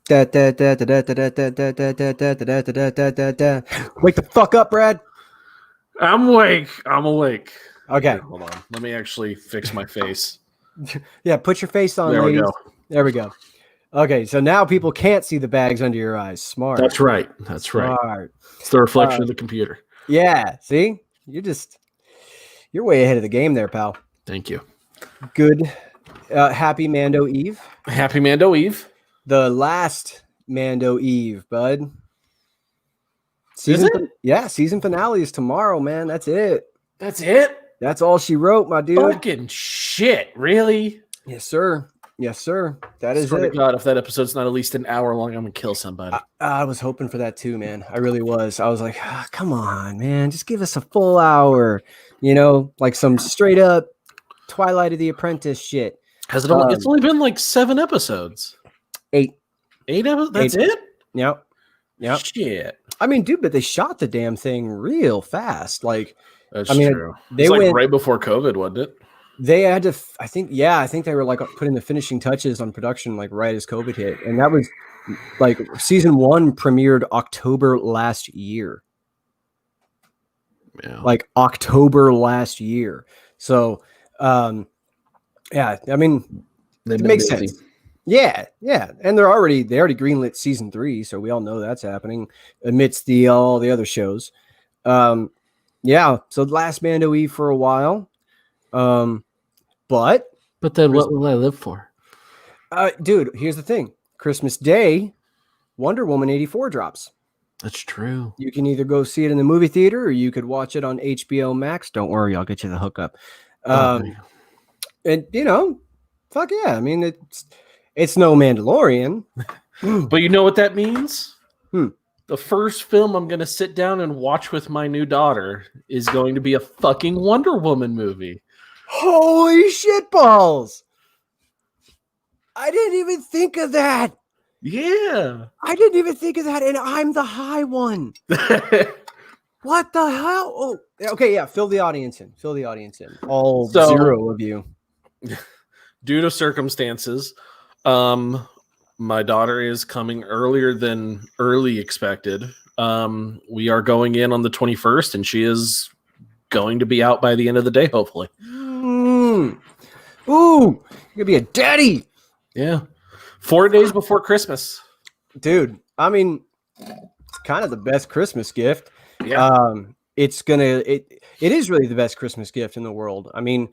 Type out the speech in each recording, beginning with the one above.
Wake the fuck up, Brad. I'm awake. Okay. Hold on. Let me actually fix my face. Yeah, put your face on, There we ladies. go. There we go. Okay, so now people can't see the bags under your eyes. Smart. That's right. That's right. Smart. It's the reflection of the computer. Yeah, see? You're way ahead of the game there, pal. Thank you. Good. Happy Mando Eve. Happy Mando Eve. The last Mando Eve, bud. Is it? Yeah, season finale is tomorrow, man. That's it. That's it? That's all she wrote, my dude. Fucking shit. Really? Yes, sir. Yes, sir. That is Swear it. to God, if that episode's not at least an hour long, I'm going to kill somebody. I was hoping for that too, man. I really was. I was like, come on, man. Just give us a full hour. You know, like some straight up Twilight of the Apprentice shit. Has it only, it's only been like 7 episodes. 8. 8 episodes? That's it? Yep. Shit. I mean, dude, but they shot the damn thing real fast. Like, That's It true. was like right before COVID, wasn't it? They had to, I think they were like putting the finishing touches on production like right as COVID hit. And that was like season 1 premiered October last year. Yeah. Like October last year. So, yeah, I mean, it makes sense. Yeah. And they already greenlit season 3. So we all know that's happening amidst all the other shows. Yeah. So last Mando Eve for a while. But then what will I live for? Dude, here's the thing. Christmas Day, Wonder Woman 84 drops. That's true. You can either go see it in the movie theater or you could watch it on HBO Max. Don't worry, I'll get you the hookup. And you know, fuck yeah. I mean, it's no Mandalorian. But you know what that means? Hmm. The first film I'm going to sit down and watch with my new daughter is going to be a fucking Wonder Woman movie. Holy shit balls. I didn't even think of that. Yeah. I didn't even think of that. And I'm the high one. What the hell? Oh, okay. Yeah. Fill the audience in. All 0 of you. Due to circumstances, my daughter is coming earlier than early expected. We are going in on the 21st, and she is going to be out by the end of the day, hopefully. Ooh, you're gonna be a daddy. Yeah. 4 days before Christmas. Dude, I mean, it's kind of the best Christmas gift. Yeah. It is really the best Christmas gift in the world. I mean,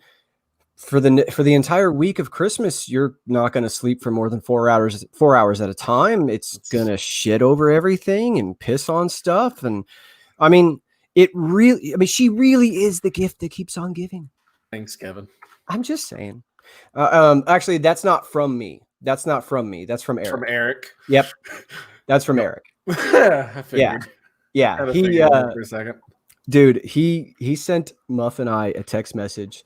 for the entire week of Christmas, you're not going to sleep for more than 4 hours at a time. It's going to shit over everything and piss on stuff. And I mean, she really is the gift that keeps on giving. Thanks, Kevin. I'm just saying. Actually, that's not from me. That's from Eric. From Eric. Yep. That's from Eric. I figured. Yeah. He for a second. Dude, he sent Muff and I a text message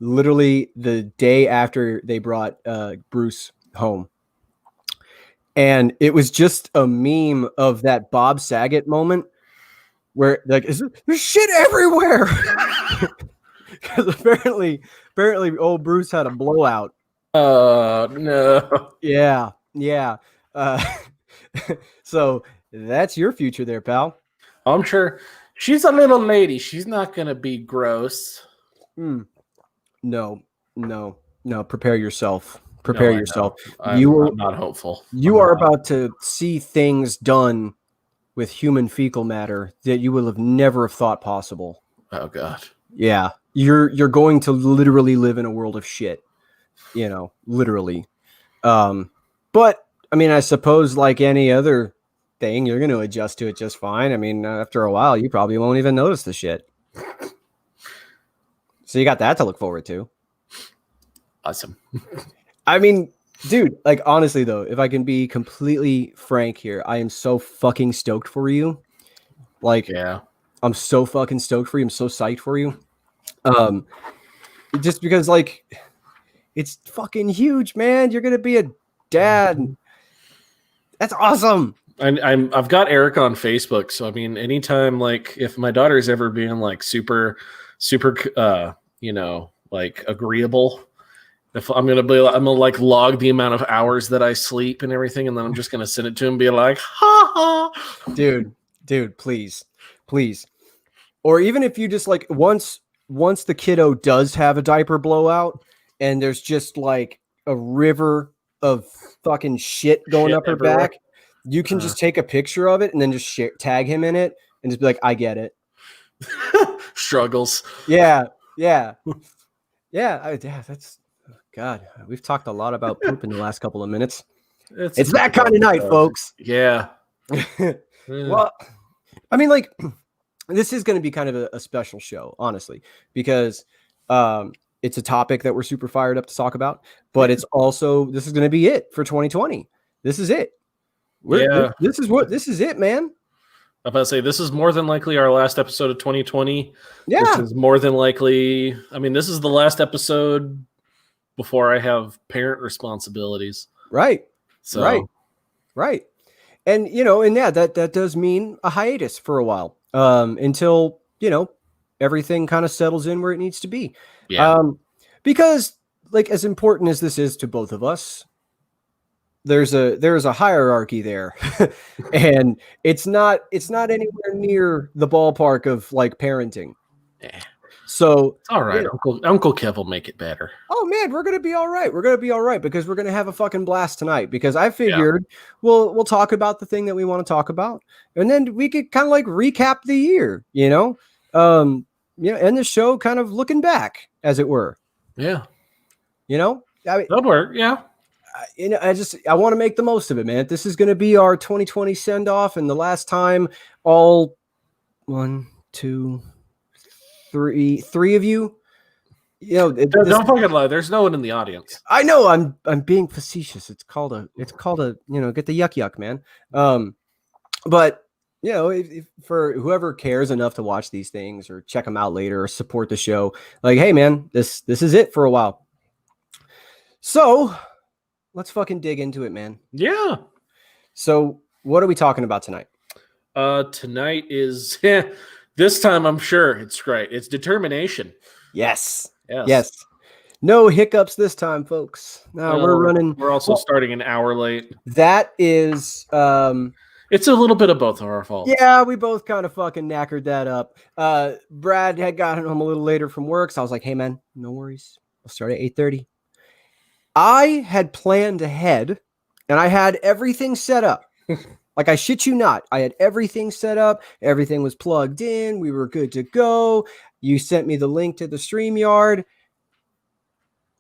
literally the day after they brought Bruce home. And it was just a meme of that Bob Saget moment where like there's shit everywhere. Because apparently old Bruce had a blowout. Oh no. Yeah. So that's your future there, pal. I'm sure she's a little lady. She's not gonna be gross. No. Prepare yourself. Yourself. I'm not hopeful. You are about to see things done with human fecal matter that you will have never thought possible. Oh God. Yeah. You're going to literally live in a world of shit. You know, literally. But I mean, I suppose like any other thing, you're going to adjust to it just fine. I mean, after a while, you probably won't even notice the shit. So you got that to look forward to. Awesome. I mean, dude, like honestly though, if I can be completely frank here, I am so fucking stoked for you. Like, yeah, I'm so fucking stoked for you. I'm so psyched for you. Just because like it's fucking huge, man. You're gonna be a dad. That's awesome. I've got Eric on Facebook, so I mean, anytime like if my daughter is ever being like super, you know, like agreeable, If I'm gonna like log the amount of hours that I sleep and everything, and then I'm just gonna send it to him, and be like, ha ha, dude, please, please. Or even if you just like once the kiddo does have a diaper blowout and there's just like a river of fucking shit going Shit up her everywhere. back, you can just take a picture of it and then just tag him in it and just be like, I get it. Struggles. Yeah. Yeah. Yeah. That's God. We've talked a lot about poop in the last couple of minutes. It's that kind of night, folks. Yeah. Well, I mean, like, this is going to be kind of a special show, honestly, because it's a topic that we're super fired up to talk about, but it's also, this is going to be it for 2020. This is it. This is it, man. I'm about to say, this is more than likely our last episode of 2020. Yeah. This is more than likely, I mean, this is the last episode before I have parent responsibilities. Right. So. Right. And, you know, and yeah, that does mean a hiatus for a while, until, you know, everything kind of settles in where it needs to be. Yeah. Because like, as important as this is to both of us, there's a hierarchy there, and it's not anywhere near the ballpark of like parenting. Yeah. So it's all right. Uncle Kev will make it better. Oh man, we're gonna be all right. We're gonna be all right because we're gonna have a fucking blast tonight. Because I figured we'll talk about the thing that we want to talk about, and then we could kind of like recap the year, you know, end the show kind of looking back, as it were. Yeah, you know, I mean, that'll work. Yeah. You know, I want to make the most of it, man. This is going to be our 2020 send off, and the last time all 1, 2, 3 of you, you know, don't fucking lie. There's no one in the audience. I know I'm being facetious. It's called a you know, get the yuck, man. But you know, if for whoever cares enough to watch these things or check them out later or support the show, like, hey man, this is it for a while. So let's fucking dig into it, man. Yeah. So what are we talking about tonight? Tonight is this time I'm sure it's great. It's determination. Yes. No hiccups this time, folks. No, we're also starting an hour late. That is it's a little bit of both of our fault. Yeah, we both kind of fucking knackered that up. Brad had gotten home a little later from work, so I was like, hey man, no worries. We'll start at 8:30. I had planned ahead and I had everything set up. Like, I shit you not. I had everything set up. Everything was plugged in. We were good to go. You sent me the link to the StreamYard.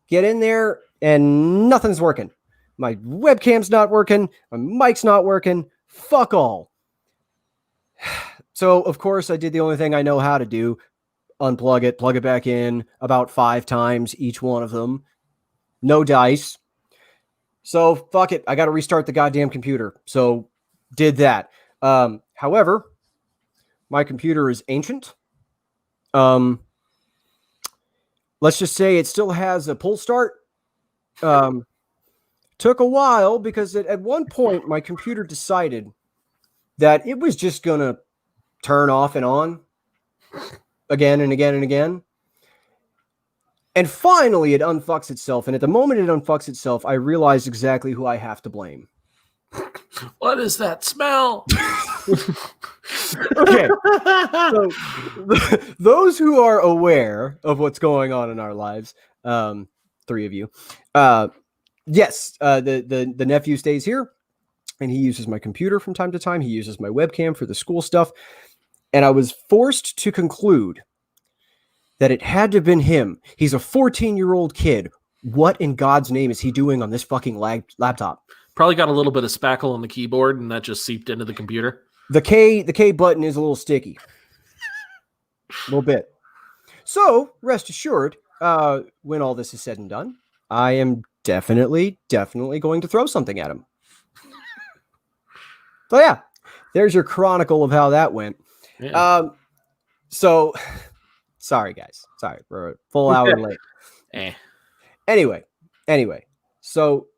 Get in there and nothing's working. My webcam's not working. My mic's not working. Fuck all. So, of course, I did the only thing I know how to do. Unplug it, plug it back in about 5 times, each one of them. No dice. So fuck it. I got to restart the goddamn computer. So did that. However, my computer is ancient. Let's just say it still has a pull start. Took a while because at one point my computer decided that it was just going to turn off and on again and again and again. And finally, it unfucks itself. And at the moment it unfucks itself, I realized exactly who I have to blame. What is that smell? Okay. So, those who are aware of what's going on in our lives, 3 of you, yes, the nephew stays here, and he uses my computer from time to time. He uses my webcam for the school stuff. And I was forced to conclude that it had to have been him. He's a 14-year-old kid. What in God's name is he doing on this fucking laptop? Probably got a little bit of spackle on the keyboard, and that just seeped into the computer. The K button is a little sticky. A little bit. So, rest assured, when all this is said and done, I am definitely going to throw something at him. So, yeah, there's your chronicle of how that went. Yeah. So... Sorry, guys. Sorry, we're a full hour late. Anyway. So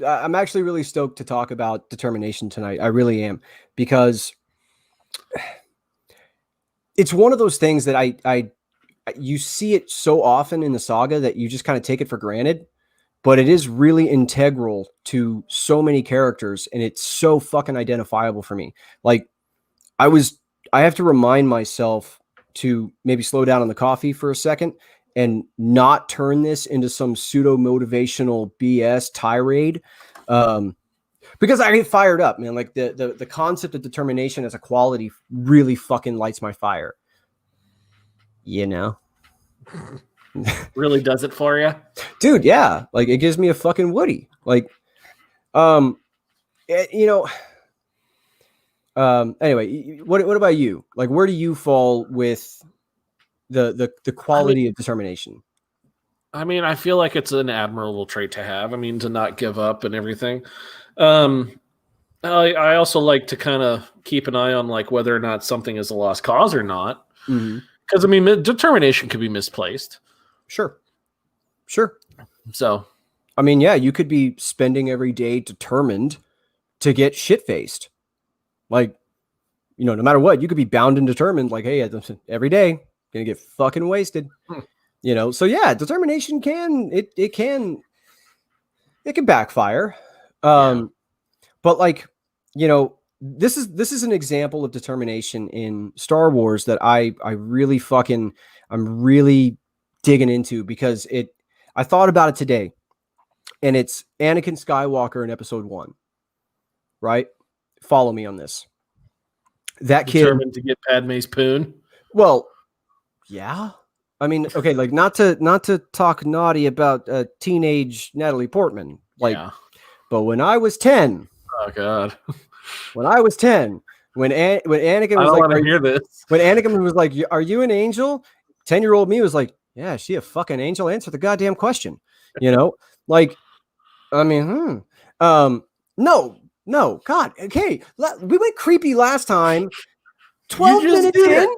I'm actually really stoked to talk about determination tonight. I really am, because it's one of those things that I you see it so often in the saga that you just kind of take it for granted. but it is really integral to so many characters, and it's so fucking identifiable for me. Like, I have to remind myself to maybe slow down on the coffee for a second and not turn this into some pseudo motivational BS tirade. Because I get fired up, man. Like the concept of determination as a quality really fucking lights my fire. You know? Really does it for you? Dude, yeah. Like, it gives me a fucking Woody. Like, you know, anyway, what about you? Like, where do you fall with the quality of determination? I mean, I feel like it's an admirable trait to have. I mean, to not give up and everything. I also like to kind of keep an eye on like whether or not something is a lost cause or not. Because I mean, determination could be misplaced. Sure. So, I mean, yeah, you could be spending every day determined to get shit faced. Like, you know, no matter what, you could be bound and determined. Like, hey, every day gonna get fucking wasted. You know, so yeah, determination can backfire. But like, you know, this is an example of determination in Star Wars that I'm really digging into, because I thought about it today, and it's Anakin Skywalker in Episode 1, right? Follow me on this. That kid determined to get Padme's poon. Well, yeah. I mean, okay, like not to talk naughty about teenage Natalie Portman, like, but when I was 10, oh god, when I was 10, when Anakin was like, hear this. When Anakin was like, "Are you an angel?" 10-year-old me was like, "Yeah, is she a fucking angel? Answer the goddamn question." You know, like, I mean, no, God, okay, we went creepy last time. 12 minutes in.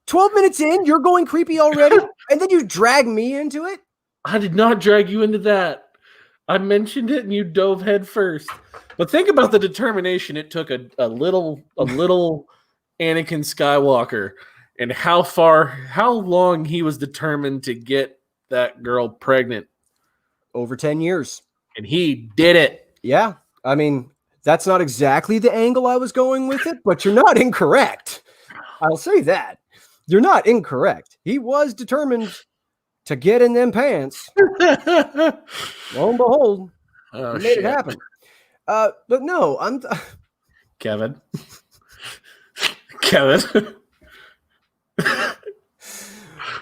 12 minutes in, you're going creepy already, and then you drag me into it? I did not drag you into that. I mentioned it and you dove head first. But think about the determination it took a little Anakin Skywalker, and how long he was determined to get that girl pregnant. Over 10 years. And he did it. Yeah. I mean, that's not exactly the angle I was going with it, but you're not incorrect. I'll say that. You're not incorrect. He was determined to get in them pants. Lo and behold, he made it happen. But no, I'm Kevin.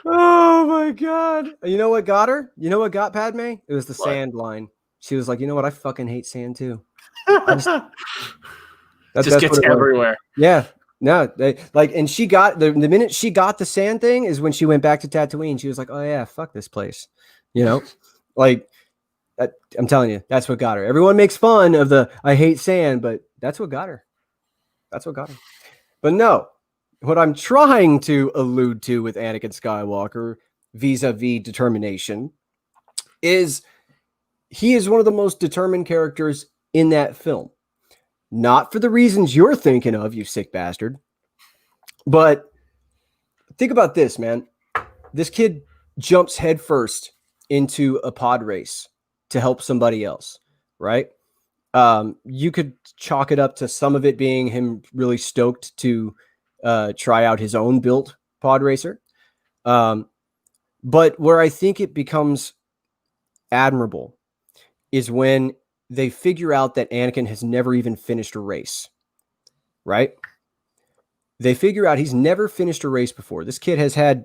Oh my god. You know what got her? You know what got Padme? It was the sand line. She was like, you know what? I fucking hate sand too. Just gets everywhere. Yeah. No, and she got the minute she got the sand thing is when she went back to Tatooine. She was like, "Oh yeah, fuck this place," you know. Like, I'm telling you, that's what got her. Everyone makes fun of the "I hate sand," but that's what got her. That's what got her. But no, what I'm trying to allude to with Anakin Skywalker vis-a-vis determination is he is one of the most determined characters in that film. Not for the reasons you're thinking of, you sick bastard. But think about this, man. This kid jumps headfirst into a pod race to help somebody else, right? You could chalk it up to some of it being him really stoked to try out his own built pod racer. But where I think it becomes admirable is when they figure out that Anakin has never even finished a race, right? They figure out he's never finished a race before. This kid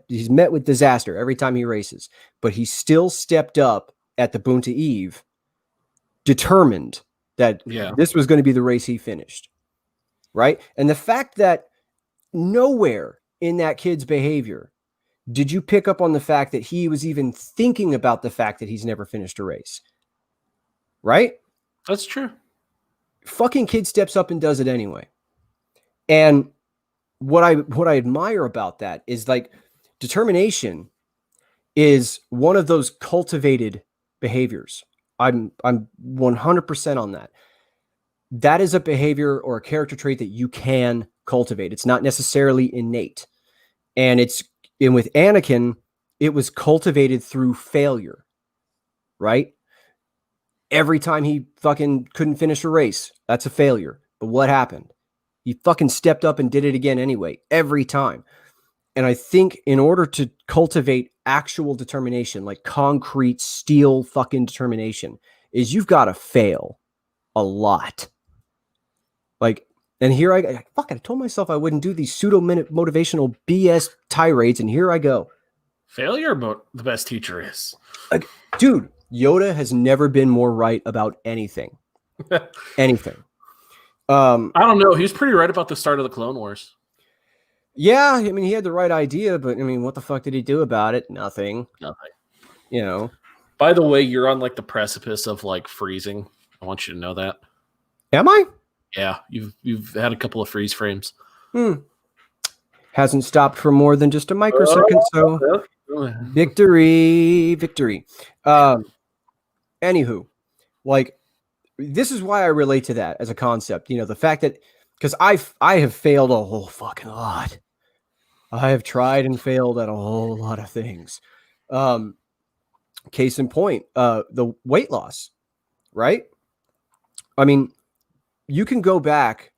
he's met with disaster every time he races, but he still stepped up at the Boonta Eve, determined that this was going to be the race he finished, right? And the fact that nowhere in that kid's behavior did you pick up on the fact that he was even thinking about the fact that he's never finished a race, right? That's true. Fucking kid steps up and does it anyway. And what I admire about that is, like, determination is one of those cultivated behaviors. I'm 100% on that. That is a behavior or a character trait that you can cultivate. It's not necessarily innate. And with Anakin, it was cultivated through failure, right? Every time he fucking couldn't finish a race, that's a failure. But what happened? He fucking stepped up and did it again anyway, every time. And I think in order to cultivate actual determination, like concrete steel fucking determination, is you've got to fail a lot. Like, and here I told myself I wouldn't do these pseudo motivational BS tirades, and here I go. Failure, but the best teacher is. Like, dude, Yoda has never been more right about anything. Anything. I don't know. He was pretty right about the start of the Clone Wars. Yeah, I mean, he had the right idea, but I mean, what the fuck did he do about it? Nothing. You know. By the way, you're on like the precipice of like freezing. I want you to know that. Am I? Yeah, you've had a couple of freeze frames. Hasn't stopped for more than just a microsecond, so victory. Anywho, like, this is why I relate to that as a concept. You know, the fact that, because I have failed a whole fucking lot. I have tried and failed at a whole lot of things. Case in point, the weight loss, right? I mean, you can go back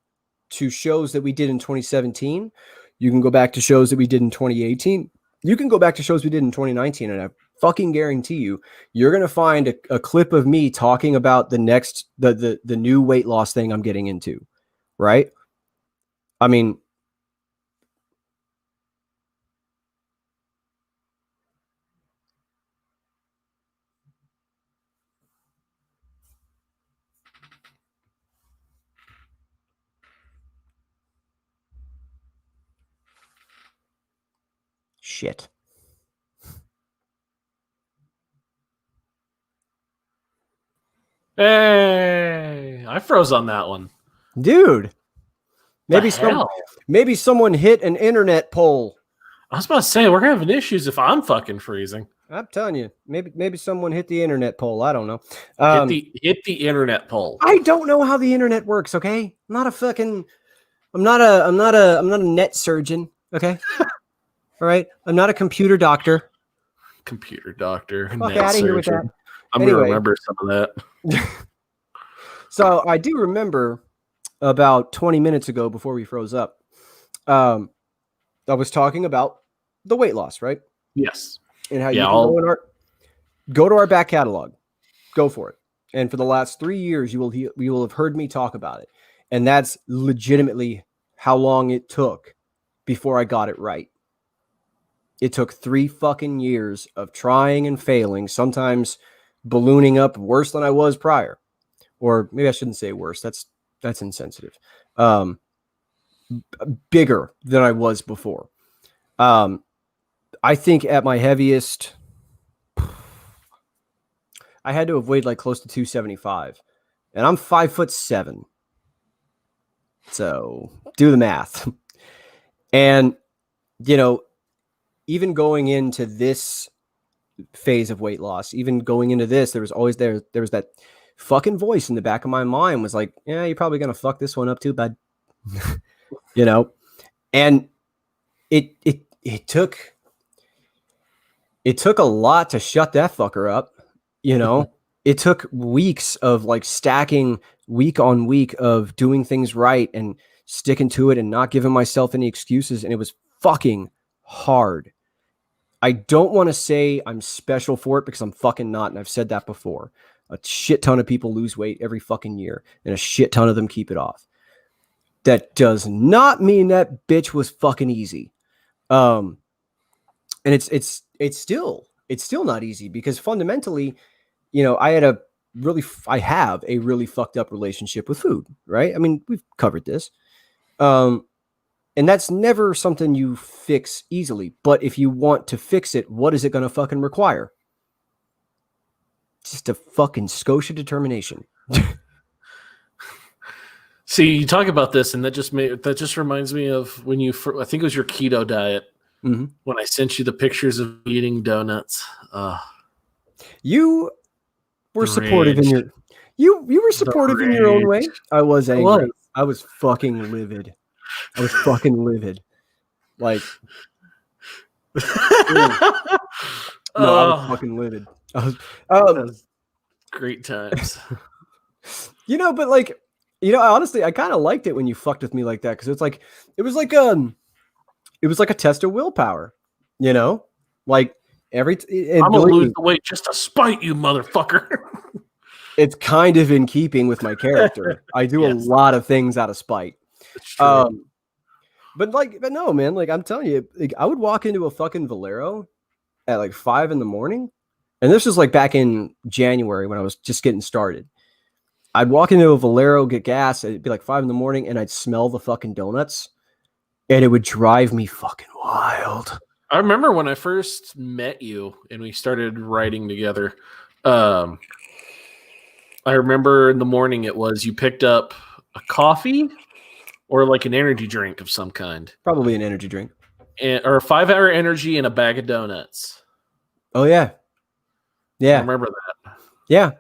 to shows that we did in 2017. You can go back to shows that we did in 2018. You can go back to shows we did in 2019. And I fucking guarantee you, you're going to find a clip of me talking about the new weight loss thing I'm getting into. Right? I mean, shit. Hey, I froze on that one. Dude. Maybe someone hit an internet pole. I was about to say, we're having issues if I'm fucking freezing. I'm telling you, maybe someone hit the internet pole. I don't know. Hit the internet pole. I don't know how the internet works. Okay, I'm not a net surgeon. Okay, all right. I'm not a computer doctor. Computer doctor. Fuck out of here with that. I'm gonna remember some of that. So I do remember about 20 minutes ago, before we froze up, I was talking about the weight loss, right? Yes. And how you can go to our back catalog. Go for it. And for the last 3 years, you will have heard me talk about it. And that's legitimately how long it took before I got it right. It took 3 fucking years of trying and failing, sometimes ballooning up worse than I was prior. Or maybe I shouldn't say worse. That's insensitive. Bigger than I was before. I think at my heaviest, I had to have weighed like close to 275, and I'm 5'7". So do the math. And, you know, even going into this phase of weight loss, even going into this, there was that fucking voice in the back of my mind was like, yeah, you're probably going to fuck this one up too, bud. You know, and it took a lot to shut that fucker up. You know, it took weeks of like stacking week on week of doing things right and sticking to it and not giving myself any excuses. And it was fucking hard. I don't want to say I'm special for it because I'm fucking not. And I've said that before. A shit ton of people lose weight every fucking year and a shit ton of them keep it off. That does not mean that bitch was fucking easy. And it's still not easy because fundamentally, you know, I have a really fucked up relationship with food, right? I mean, we've covered this. And that's never something you fix easily. But if you want to fix it, what is it going to fucking require? Just a fucking Scotia determination. See, you talk about this, and that just reminds me of when I think it was your keto diet, when I sent you the pictures of eating donuts. You were supportive in your you were supportive in your own way. I was angry. I was fucking livid. Like, no, I was fucking livid. Great times. But like, honestly, I kind of liked it when you fucked with me like that because it was like a test of willpower, like I'm gonna lose the weight just to spite you, motherfucker. It's kind of in keeping with my character. I do a lot of things out of spite. It's true. But no, man, like I'm telling you, like, I would walk into a fucking Valero at like 5 a.m. And this was like back in January when I was just getting started. I'd walk into a Valero, get gas, it'd be like 5 a.m, and I'd smell the fucking donuts, and it would drive me fucking wild. I remember when I first met you and we started writing together. I remember in the morning it was you picked up a coffee or like an energy drink of some kind. Probably an energy drink. Or a 5-hour energy and a bag of donuts. Oh, yeah. Yeah. I remember that. Yeah.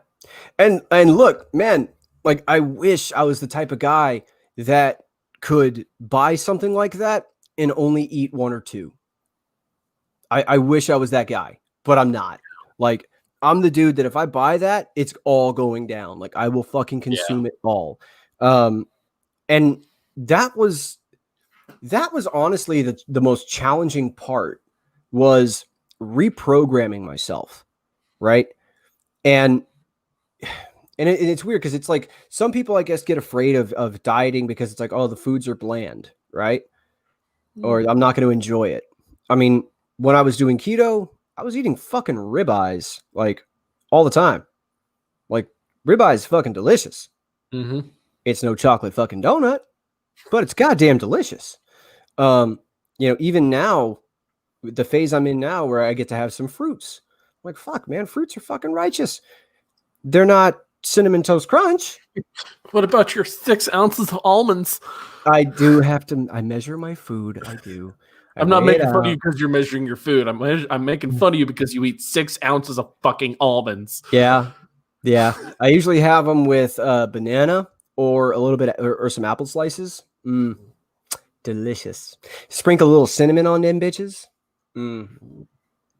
And look, man, like I wish I was the type of guy that could buy something like that and only eat one or two. I wish I was that guy, but I'm not. Like, I'm the dude that if I buy that, it's all going down. Like, I will fucking consume it all. And that was honestly the most challenging part, was reprogramming myself, right? And it's weird because it's like some people, I guess, get afraid of dieting because it's like, oh, the foods are bland, right? Or I'm not going to enjoy it. I mean, when I was doing keto, I was eating fucking ribeyes like all the time. Like, ribeye is fucking delicious. Mm-hmm. It's no chocolate fucking donut, but it's goddamn delicious. Even now, the phase I'm in now where I get to have some fruits, I'm like, fuck, man, fruits are fucking righteous. They're not Cinnamon Toast Crunch. What about your 6 ounces of almonds? I do have to. I measure my food. I do. I'm not making fun of you because you're measuring your food. I'm making fun of you because you eat 6 ounces of fucking almonds. Yeah. I usually have them with banana or a little bit or some apple slices. Delicious. Sprinkle a little cinnamon on them bitches.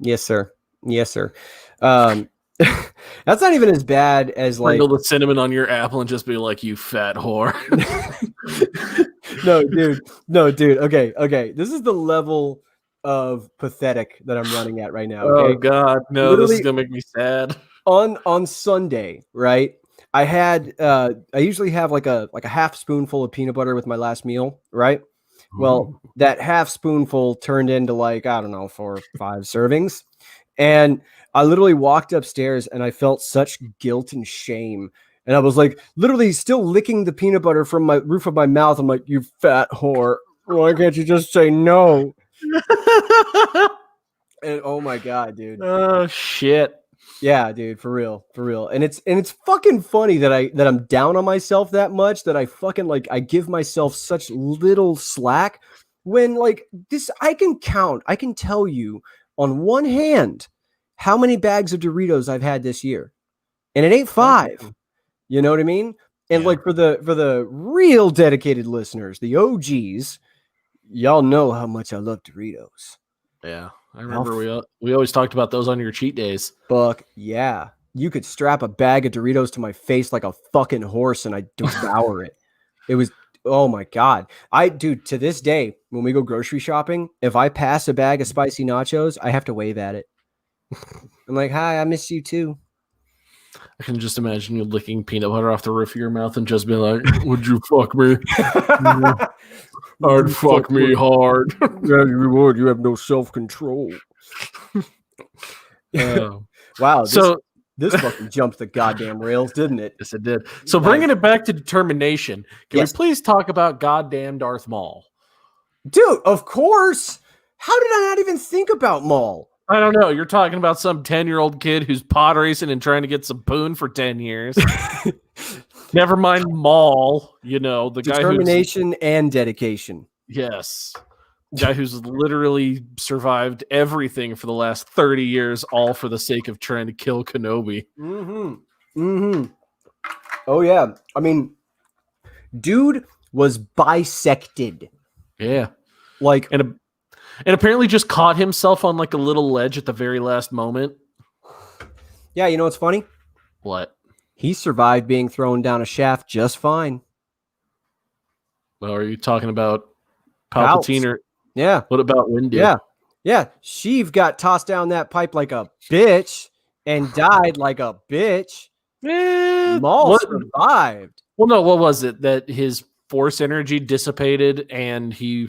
Yes, sir. That's not even as bad as Sprinkle the cinnamon on your apple and just be like, you fat whore. No, dude. Okay. This is the level of pathetic that I'm running at right now. Okay? Oh God, no! Literally, this is gonna make me sad. On Sunday, right? I usually have like a half spoonful of peanut butter with my last meal, right? Well, that half spoonful turned into like, I don't know, 4 or 5 servings. And I literally walked upstairs and I felt such guilt and shame. And I was like, literally still licking the peanut butter from my roof of my mouth. I'm like, you fat whore. Why can't you just say no? And oh my God, dude. Oh shit. Yeah, dude, for real. And it's fucking funny that I'm down on myself that much, that I fucking like, I give myself such little slack when like this, I can tell you on one hand how many bags of Doritos I've had this year. And it ain't 5. You know what I mean? And like for the real dedicated listeners, the OGs, y'all know how much I love Doritos. Yeah. I remember we always talked about those on your cheat days. Fuck yeah. You could strap a bag of Doritos to my face like a fucking horse and I'd devour it. It was, oh my God. Dude, to this day, when we go grocery shopping, if I pass a bag of spicy nachos, I have to wave at it. I'm like, hi, I miss you too. I can just imagine you licking peanut butter off the roof of your mouth and just be like, would you fuck me? I'd fuck me hard. Yeah, you would. You have no self-control. Wow. This fucking jumped the goddamn rails, didn't it? Yes, it did. So bringing it back to determination, can we please talk about goddamn Darth Maul? Dude, of course. How did I not even think about Maul? I don't know. You're talking about some 10-year-old kid who's pod racing and trying to get some poon for 10 years. Never mind Maul, the guy determination and dedication. Yes. Guy who's literally survived everything for the last 30 years, all for the sake of trying to kill Kenobi. Oh, yeah. I mean, dude was bisected. Yeah. Like, and apparently just caught himself on like a little ledge at the very last moment. Yeah, you know what's funny? What? he survived being thrown down a shaft just fine. Well, are you talking about Palps. Palpatine or Yeah. what about Windu? Yeah. Yeah. Sheev got tossed down that pipe like a bitch and died like a bitch. Maul survived. Well, no, what was it? That his force energy dissipated and he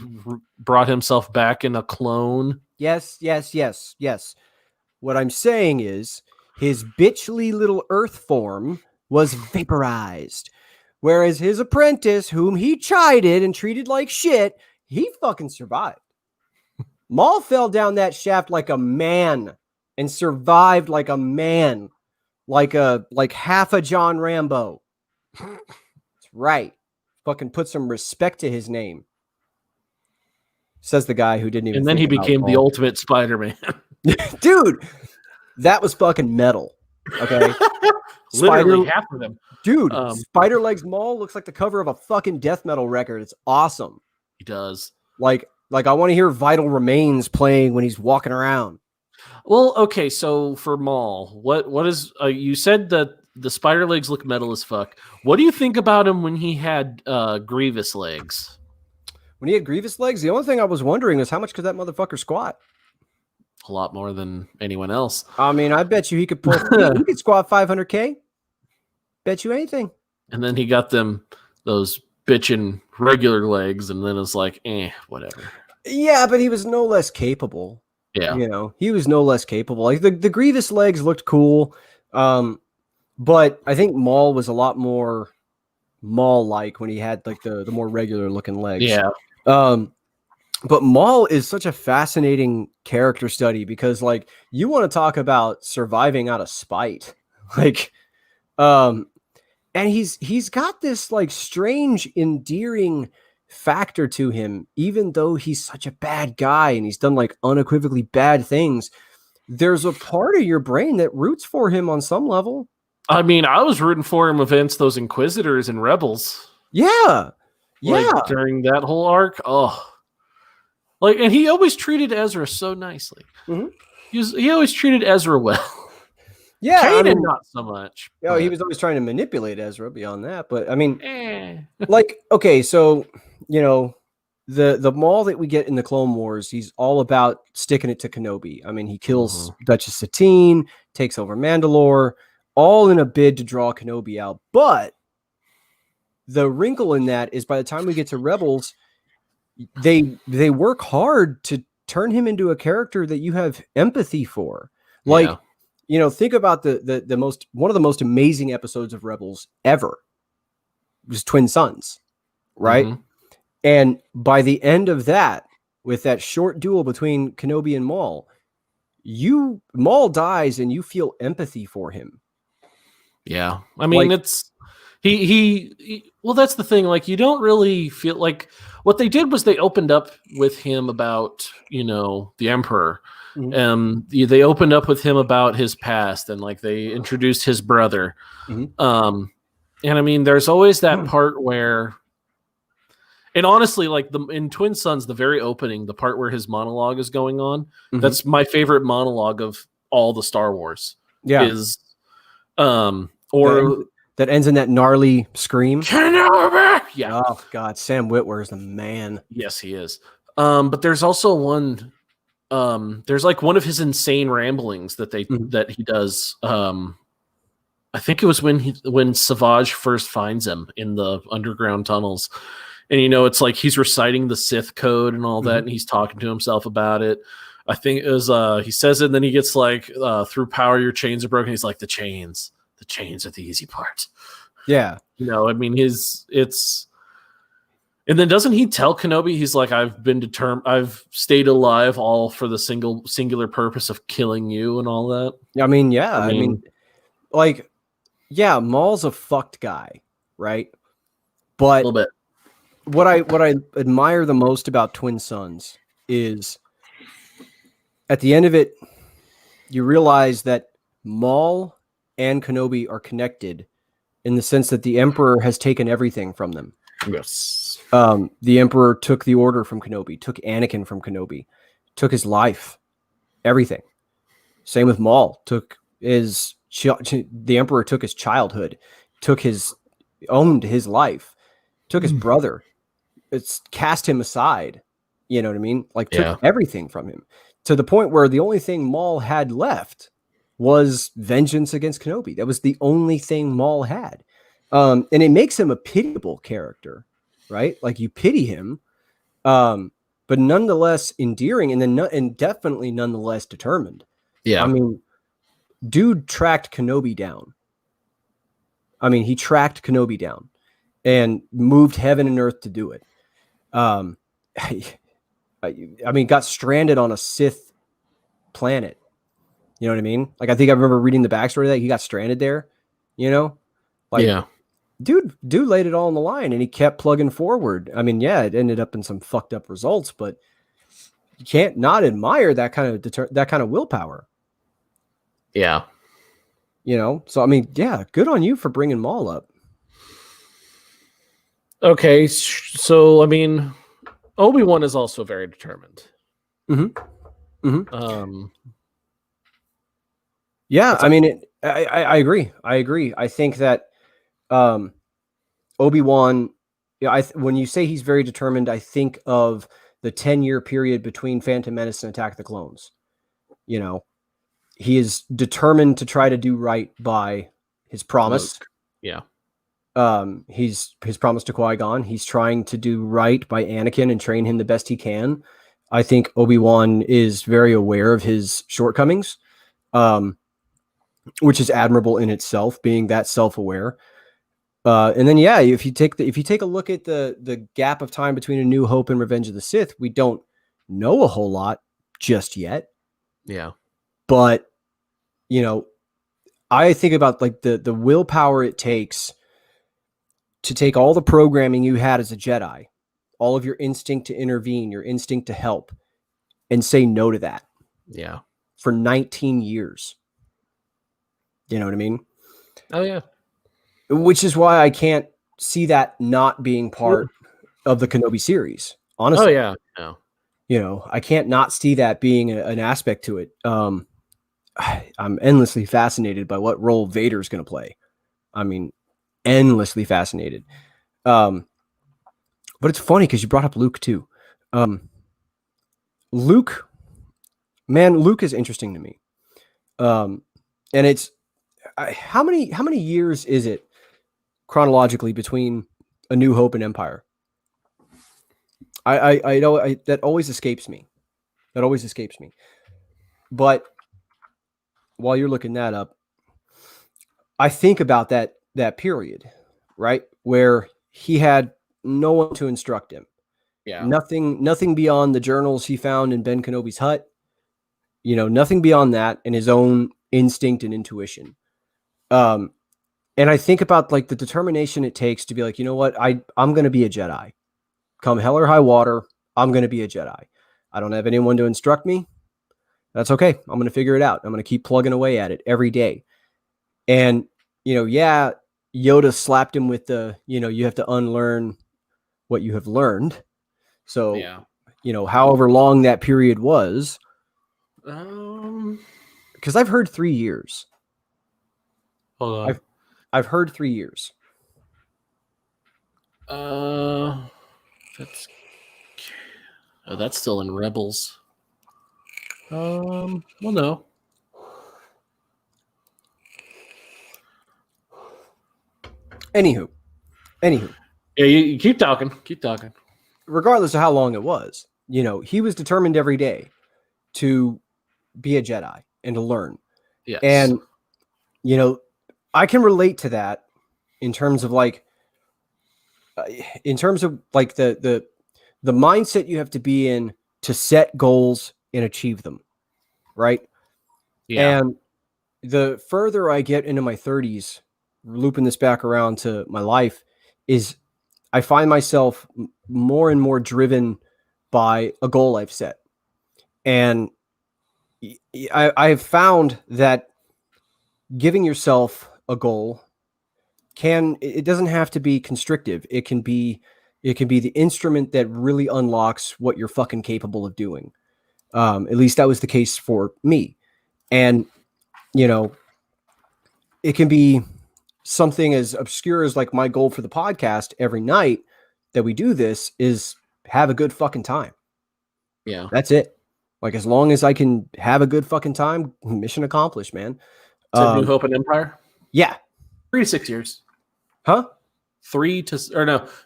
brought himself back in a clone? Yes. What I'm saying is his bitchly little earth form was vaporized, whereas his apprentice, whom he chided and treated like shit, he fucking survived. Maul fell down that shaft like a man and survived like a man, like half a John Rambo. That's right. Fucking put some respect to his name. Says the guy who didn't even. And then he became the ultimate Spider-Man. Dude, that was fucking metal. Okay. Literally half of them. Dude, Spider Legs Maul looks like the cover of a fucking death metal record. It's awesome. He does. Like I want to hear Vital Remains playing when he's walking around. Well, okay, so for Maul, what is you said that the spider legs look metal as fuck. What do you think about him when he had Grievous legs? When he had Grievous legs, the only thing I was wondering is how much could that motherfucker squat? A lot more than anyone else. I mean, I bet you he could pull. He could squat 500K. Bet you anything. And then he got those bitchin' regular legs, and then it's like, whatever. Yeah, but he was no less capable. Yeah, you know, he was no less capable. Like the Grievous legs looked cool, but I think Maul was a lot more Maul-like when he had like the more regular looking legs. Yeah. But Maul is such a fascinating character study because, like, you want to talk about surviving out of spite, like, and he's got this like strange, endearing factor to him, even though he's such a bad guy and he's done like unequivocally bad things. There's a part of your brain that roots for him on some level. I mean, I was rooting for him against those Inquisitors and Rebels. Yeah. Like, during that whole arc. Oh. Like, and he always treated Ezra so nicely. Mm-hmm. He always treated Ezra well. Yeah. Kanan, not so much. Oh, he was always trying to manipulate Ezra beyond that. But I mean, like, okay, so, you know, the Maul that we get in the Clone Wars, he's all about sticking it to Kenobi. I mean, he kills Duchess Satine, takes over Mandalore, all in a bid to draw Kenobi out. But the wrinkle in that is by the time we get to Rebels, they work hard to turn him into a character that you have empathy for. Like, you know, think about one of the most amazing episodes of Rebels ever was Twin Suns, right? Mm-hmm. And by the end of that, with that short duel between Kenobi and Maul, Maul dies and you feel empathy for him. Yeah. I mean, like, it's he well, that's the thing. Like, you don't really feel like what they did was they opened up with him about, you know, the Emperor. Mm-hmm. They opened up with him about his past, and like they introduced his brother. Mm-hmm. And I mean, there's always that part where, and honestly, like in Twin Suns, the very opening, the part where his monologue is going on, that's my favorite monologue of all the Star Wars. Yeah. Is that ends in that gnarly scream. Yeah. Oh God, Sam Witwer is the man. Yes, he is. But there's also one. There's like one of his insane ramblings that that he does. I think it was when Savage first finds him in the underground tunnels, and you know, it's like he's reciting the Sith code and all that, and he's talking to himself about it. I think it was he says it, and then he gets like through power your chains are broken. He's like the chains are the easy part. Yeah, you know, I mean, it's. And then doesn't he tell Kenobi, he's like, I've stayed alive all for the singular purpose of killing you and all that? I mean, yeah. I mean, like, yeah, Maul's a fucked guy, right? But a little bit. What I admire the most about Twin Suns is at the end of it, you realize that Maul and Kenobi are connected in the sense that the Emperor has taken everything from them. Yes. The Emperor took the order from Kenobi, took Anakin from Kenobi, took his life, everything. Same with Maul, took his the Emperor took his childhood, owned his life, took his brother, it's cast him aside. You know what I mean? Like took everything from him to the point where the only thing Maul had left was vengeance against Kenobi. That was the only thing Maul had. And it makes him a pitiable character, right? Like you pity him, but nonetheless endearing, and definitely nonetheless determined. Yeah. I mean, dude tracked Kenobi down. I mean, he tracked Kenobi down and moved heaven and earth to do it. I mean, got stranded on a Sith planet. You know what I mean? Like, I think I remember reading the backstory that he got stranded there, you know? Like, yeah. Dude laid it all on the line and he kept plugging forward. I mean, yeah, it ended up in some fucked up results, but you can't not admire that kind of willpower. Yeah. You know? So, I mean, yeah, good on you for bringing Maul up. Okay. So, I mean, Obi-Wan is also very determined. Yeah, I mean, I agree. I think that Obi-Wan, when you say he's very determined, I think of the 10-year period between Phantom Menace and Attack of the Clones. You know, he is determined to try to do right by his promise. Luke. Yeah. He's his promise to Qui-Gon. He's trying to do right by Anakin and train him the best he can. I think Obi-Wan is very aware of his shortcomings, which is admirable in itself, being that self-aware. And then, yeah, if you take a look at the gap of time between A New Hope and Revenge of the Sith, we don't know a whole lot just yet. Yeah. But, you know, I think about like the willpower it takes to take all the programming you had as a Jedi, all of your instinct to intervene, your instinct to help, and say no to that. Yeah. For 19 years. You know what I mean? Oh, yeah. Which is why I can't see that not being part of the Kenobi series. Honestly. Oh, yeah. No. You know, I can't not see that being an aspect to it. I'm endlessly fascinated by what role Vader's going to play. I mean, endlessly fascinated. But it's funny because you brought up Luke too. Luke is interesting to me. And it's how many years is it chronologically between A New Hope and Empire? I know that always escapes me. But while you're looking that up, I think about that period, right? Where he had no one to instruct him. Yeah. Nothing beyond the journals he found in Ben Kenobi's hut. You know, nothing beyond that and his own instinct and intuition. And I think about like the determination it takes to be like, you know what, I'm going to be a Jedi. Come hell or high water, I'm going to be a Jedi. I don't have anyone to instruct me. That's okay. I'm going to figure it out. I'm going to keep plugging away at it every day. And, you know, yeah, Yoda slapped him with the, you know, you have to unlearn what you have learned. So, yeah. You know, however long that period was, because I've heard 3 years. Hold on. I've heard 3 years. That's still in Rebels. Well, no. Anywho. Yeah, you keep talking. Regardless of how long it was, you know, he was determined every day to be a Jedi and to learn. Yes. And, you know, I can relate to that in terms of like the mindset you have to be in to set goals and achieve them. Right. Yeah. And the further I get into my 30s, looping this back around to my life, is I find myself more and more driven by a goal I've set. And I've found that giving yourself a goal it doesn't have to be constrictive. It can be the instrument that really unlocks what you're fucking capable of doing. At least that was the case for me. And, you know, it can be something as obscure as like my goal for the podcast every night that we do this is have a good fucking time. Yeah. That's it. Like, as long as I can have a good fucking time, mission accomplished, man. Is it New Hope and Empire? Yeah. 3 to 6 years. Huh?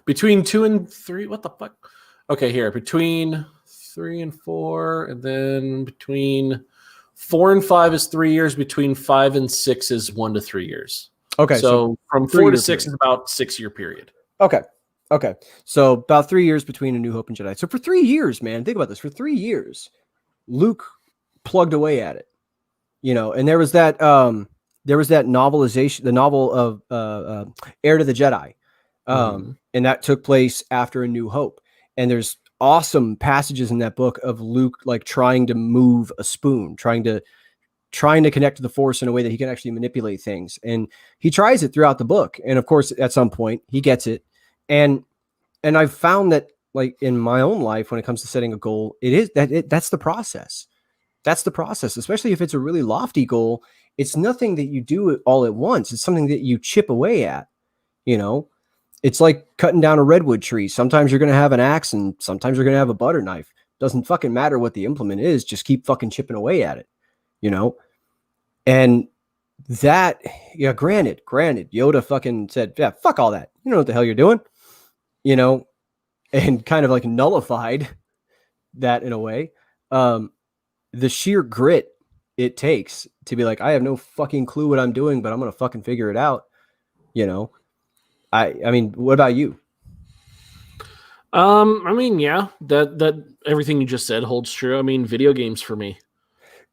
Between 2 and 3. What the fuck? Okay, here. Between 3 and 4, and then between 4 and 5 is 3 years. Between 5 and 6 is 1 to 3 years. Okay. So from 4 to 6 is about 6 year period. Okay. So about 3 years between A New Hope and Jedi. So for 3 years, man, think about this. For 3 years, Luke plugged away at it, and there was that novelization, the novel of Heir to the Jedi. And that took place after A New Hope. And there's awesome passages in that book of Luke, like trying to move a spoon, trying to connect to the Force in a way that he can actually manipulate things. And he tries it throughout the book. And of course, at some point he gets it. And I've found that, like, in my own life, when it comes to setting a goal, that's the process. That's the process, especially if it's a really lofty goal. It's nothing that you do it all at once. It's something that you chip away at, It's like cutting down a redwood tree. Sometimes you're going to have an axe and sometimes you're going to have a butter knife. Doesn't fucking matter what the implement is. Just keep fucking chipping away at it, And that, yeah, granted, Yoda fucking said, yeah, fuck all that. You know what the hell you're doing, and kind of like nullified that in a way. The sheer grit it takes to be like, I have no fucking clue what I'm doing, but I'm going to fucking figure it out. I mean, what about you? I mean, yeah, that everything you just said holds true. I mean, video games for me.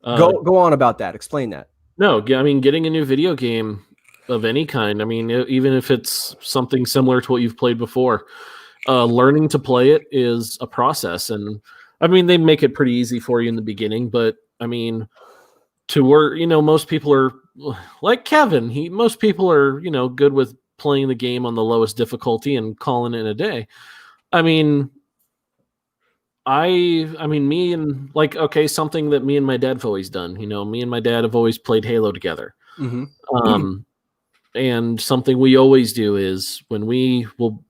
Go on about that. Explain that. No, I mean, getting a new video game of any kind. I mean, even if it's something similar to what you've played before, learning to play it is a process. And I mean, they make it pretty easy for you in the beginning, but I mean, to work, most people are like Kevin. Most people are, good with playing the game on the lowest difficulty and calling it a day. I mean, me and something that me and my dad have always done. Me and my dad have always played Halo together. Mm-hmm. And something we always do is when we will,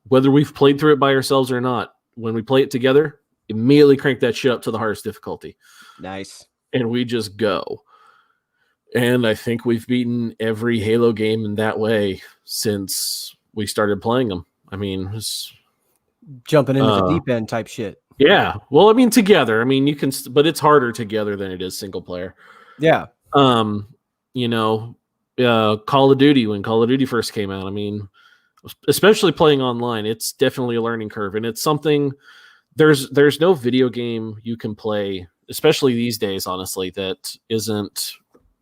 whether we've played through it by ourselves or not, when we play it together, immediately crank that shit up to the hardest difficulty. Nice. And we just go. And I think we've beaten every Halo game in that way since we started playing them. I mean, it's jumping into the deep end type shit. Yeah. Well, I mean, together. I mean, you can, but it's harder together than it is single player. Yeah. Call of Duty, when Call of Duty first came out, I mean, especially playing online, it's definitely a learning curve. And it's something, there's no video game you can play, especially these days, honestly, that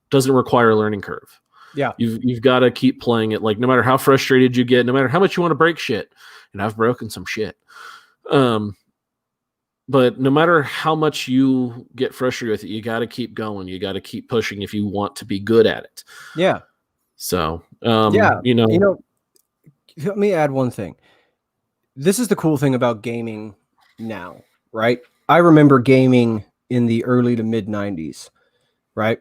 doesn't require a learning curve. Yeah. You've got to keep playing it. Like, no matter how frustrated you get, no matter how much you want to break shit, and I've broken some shit. But no matter how much you get frustrated with it, you got to keep going. You got to keep pushing if you want to be good at it. Yeah. So, let me add one thing. This is the cool thing about gaming now, right? I remember gaming in the early to mid 90s, right?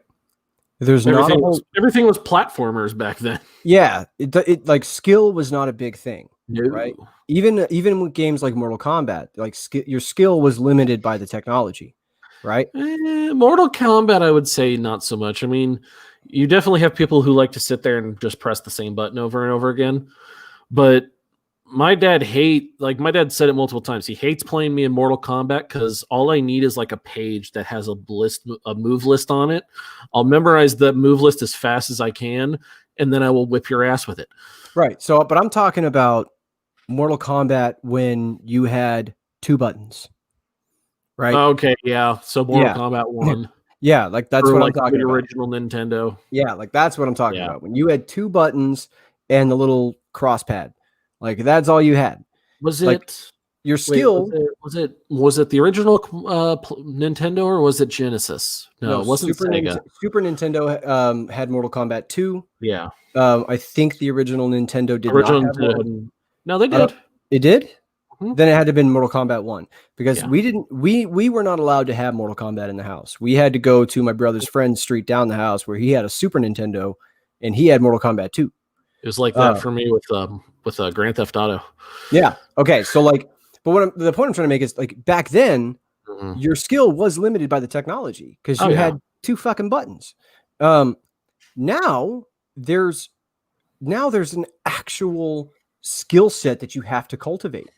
Everything was platformers back then. Yeah. It like skill was not a big thing, No. right? Even with games like Mortal Kombat, like your skill was limited by the technology, right? Mortal Kombat, I would say not so much. I mean, you definitely have people who like to sit there and just press the same button over and over again. But my dad said it multiple times. He hates playing me in Mortal Kombat because all I need is like a page that has a move list on it. I'll memorize the move list as fast as I can, and then I will whip your ass with it. Right. So, but I'm talking about Mortal Kombat when you had 2 buttons, right? Okay, yeah. So Mortal Kombat 1. Yeah, like that's what I'm talking the about. Original Nintendo. Yeah, like that's what I'm talking about. When you had 2 buttons and the little cross pad, like that's all you had. Was like, it your skill? Was it the original Nintendo or was it Genesis? No, it wasn't Sega. Super Nintendo had Mortal Kombat 2. Yeah. I think the original Nintendo did not have No, they did. It did? Mm-hmm. Then it had to have been Mortal Kombat 1 because we were not allowed to have Mortal Kombat in the house. We had to go to my brother's friend's street down the house where he had a Super Nintendo and he had Mortal Kombat 2. It was like that for me with Grand Theft Auto. Yeah. Okay. So like, but the point I'm trying to make is like back then, your skill was limited by the technology because you had 2 fucking buttons. Now there's an actual skill set that you have to cultivate,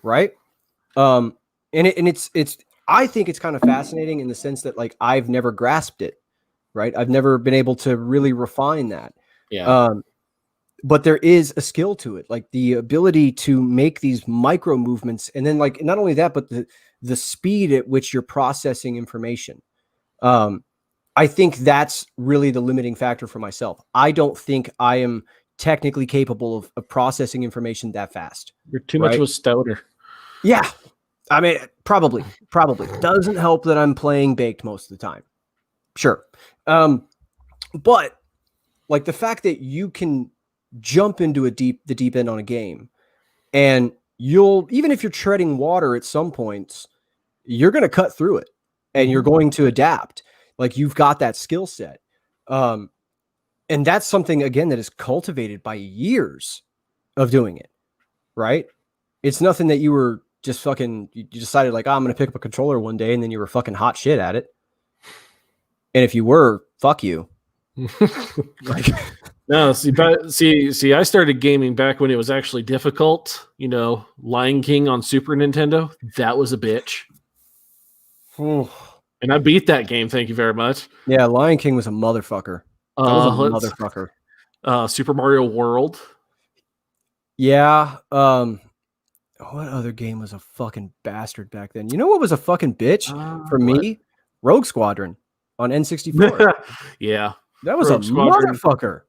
right? And it's I think it's kind of fascinating in the sense that like I've never grasped it, right? I've never been able to really refine that. Yeah. But there is a skill to it, like the ability to make these micro movements, and then like not only that, but the speed at which you're processing information. I think that's really the limiting factor for myself. I don't think I am technically capable of processing information that fast. You're too much of a stouter. Yeah. I mean, probably doesn't help that I'm playing baked most of the time. Sure. But like the fact that you can jump into the deep end on a game, and even if you're treading water at some points, you're going to cut through it and you're going to adapt. Like you've got that skill set. And that's something again that is cultivated by years of doing it, right? It's nothing that you were just fucking, you decided like, oh, I'm going to pick up a controller one day and then you were fucking hot shit at it. And if you were, fuck you. Like, no, see, I started gaming back when it was actually difficult. You know, Lion King on Super Nintendo, that was a bitch. And I beat that game. Thank you very much. Yeah, Lion King was a motherfucker. That was a motherfucker. Super Mario World. Yeah. What other game was a fucking bastard back then? You know what was a fucking bitch for me? Rogue Squadron on N64. Yeah. That was Rogue Squadron. Motherfucker.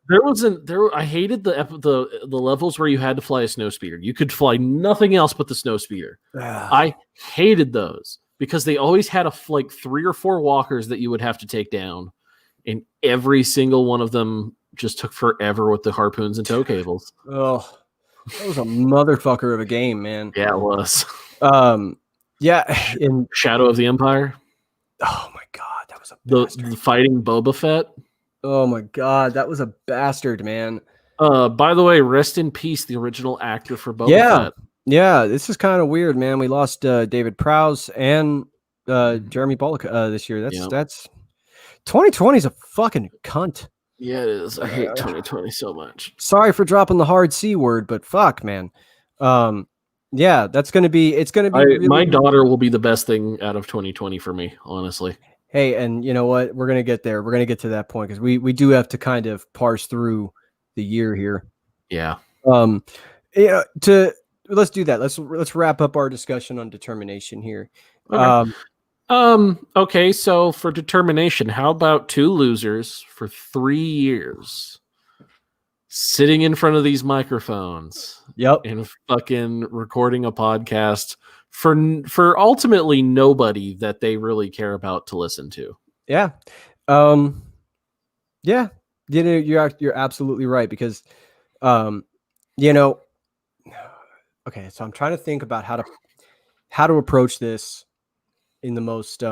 I hated the levels where you had to fly a snowspeeder. You could fly nothing else but the snowspeeder. I hated those because they always had like 3 or 4 walkers that you would have to take down, and every single one of them just took forever with the harpoons and tow cables. Oh, that was a motherfucker of a game, man. Yeah, it was. Yeah, in Shadow of the Empire. Oh my god, that was a the fighting Boba Fett. Oh my god, that was a bastard, man. By the way, rest in peace, the original actor for Boba Fett. Yeah, this is kind of weird, man. We lost David Prowse and Jeremy Bullock this year. That's 2020 is a fucking cunt. Yeah, it is. I hate 2020 so much. Sorry for dropping the hard C word, but fuck, man. Yeah, it's gonna be really my daughter will be the best thing out of 2020 for me, honestly. Hey, and you know what? We're gonna get there. We're gonna get to that point because we do have to kind of parse through the year here. Yeah. Yeah. Let's do that. Let's wrap up our discussion on determination here. Okay. Okay, so for determination, how about 2 losers for 3 years sitting in front of these microphones? Yep. And fucking recording a podcast for ultimately nobody that they really care about to listen to. Yeah. Yeah. You know, you're absolutely right because you know, okay, so I'm trying to think about how to approach this in the most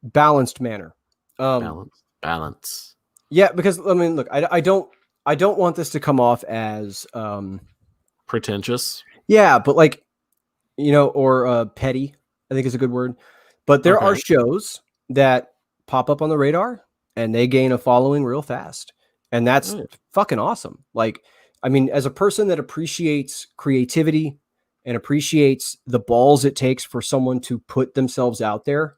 balanced manner. Balance. Yeah, because I mean, look, I don't want this to come off as pretentious. Yeah, but like, you know, or petty, I think is a good word. But there are shows that pop up on the radar and they gain a following real fast. And that's fucking awesome. Like, I mean, as a person that appreciates creativity and appreciates the balls it takes for someone to put themselves out there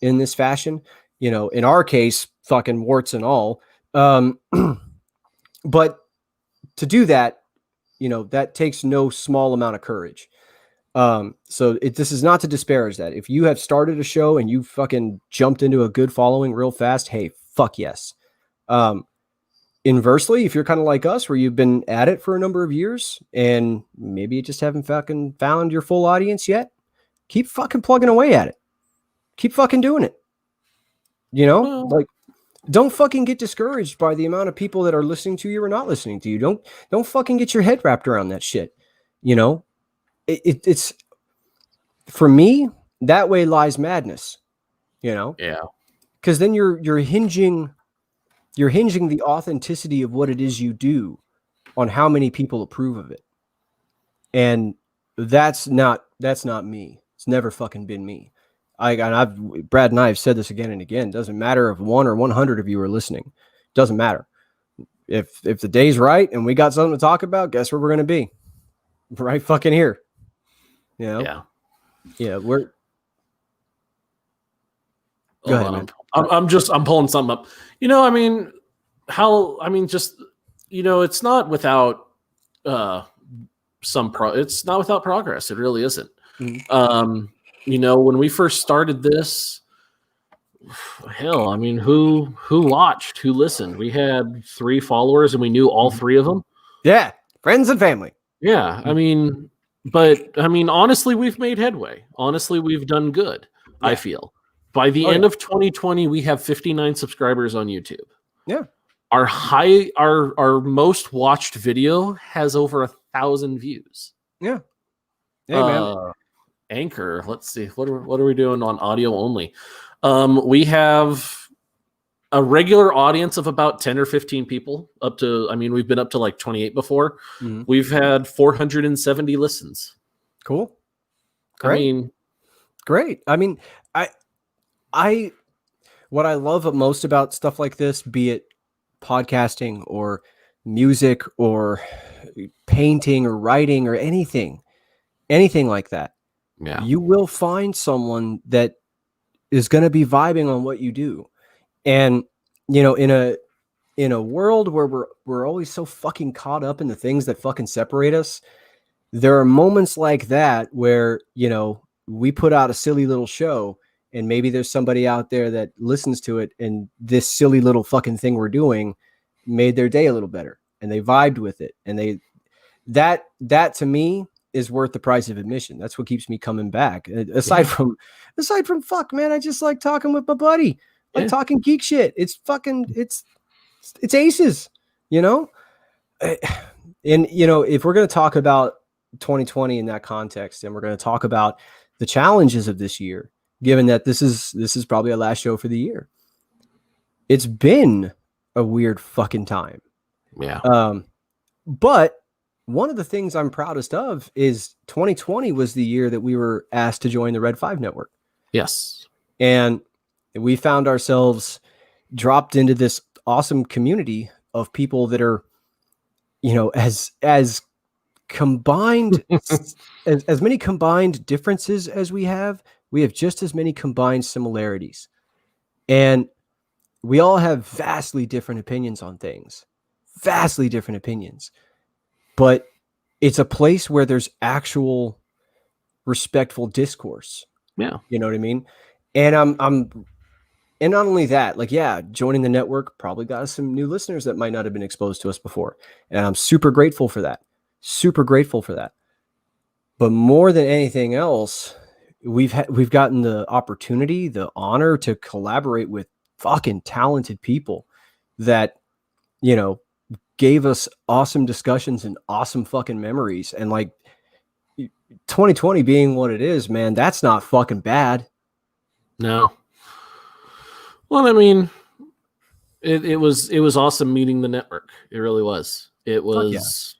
in this fashion, you know, in our case, fucking warts and all. But to do that, you know, that takes no small amount of courage. So this is not to disparage that. If you have started a show and you fucking jumped into a good following real fast, hey, fuck yes. Inversely, if you're kind of like us, where you've been at it for a number of years and maybe you just haven't fucking found your full audience yet, keep fucking plugging away at it. Keep fucking doing it. You know, like, don't fucking get discouraged by the amount of people that are listening to you or not listening to you. Don't fucking get your head wrapped around that shit. You know, it's for me, that way lies madness, you know? Yeah. because then you're hinging the authenticity of what it is you do on how many people approve of it. And that's not me. It's never fucking been me. Brad and I have said this again and again. It doesn't matter if 1 or 100 of you are listening. It doesn't matter. If the day's right and we got something to talk about, guess where we're going to be? Right fucking here. You know? Yeah. Yeah, we're Go ahead, man. I'm pulling something up. You know, I mean, just, you know, it's not without it's not without progress. It really isn't. Mhm. You know, when we first started this, hell, I mean, who watched, who listened? We had 3 followers and we knew all 3 of them. Yeah, friends and family. Yeah, I mean, honestly, we've made headway. Honestly, we've done good. Yeah. I feel by the end of 2020, we have 59 subscribers on YouTube. Yeah, our most watched video has over 1,000 views. Yeah. Hey, man. Anchor. Let's see. What are we doing on audio only? We have a regular audience of about 10 or 15 people up to, I mean, we've been up to like 28 before. Mhm. We've had 470 listens. Cool. Great. I mean, great. I mean, what I love most about stuff like this, be it podcasting or music or painting or writing or anything like that. yeah. You will find someone that is going to be vibing on what you do. And, you know, in a world where we're always so fucking caught up in the things that fucking separate us, there are moments like that where, you know, we put out a silly little show and maybe there's somebody out there that listens to it and this silly little fucking thing we're doing made their day a little better and they vibed with it. And that to me is worth the price of admission. That's what keeps me coming back. Aside from fuck, man, I just like talking with my buddy, like talking geek shit. It's fucking, it's aces, you know? And, you know, if we're going to talk about 2020 in that context, and we're going to talk about the challenges of this year, given that this is probably our last show for the year, it's been a weird fucking time. Yeah. But one of the things I'm proudest of is 2020 was the year that we were asked to join the Red 5 network. Yes. And we found ourselves dropped into this awesome community of people that are, you know, as combined, as many combined differences as we have just as many combined similarities. And we all have vastly different opinions on things, but it's a place where there's actual respectful discourse. Yeah. You know what I mean? And and not only that, like, yeah, joining the network probably got us some new listeners that might not have been exposed to us before. And I'm super grateful for that. But more than anything else, we've gotten the opportunity, the honor to collaborate with fucking talented people that, you know, gave us awesome discussions and awesome fucking memories. And like 2020 being what it is, man, that's not fucking bad. No. Well, I mean, it was awesome meeting the network. It really was. It was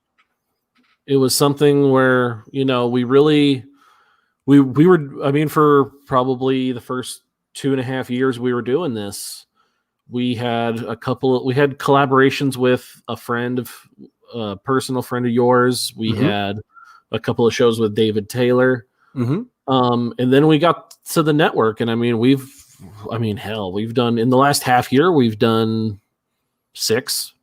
something where, you know, we were, I mean, for probably the first 2.5 years we were doing this, we had collaborations with a personal friend of yours. We had a couple of shows with David Taylor. And then we got to the network, and I mean, we've done, in the last half year, we've done 6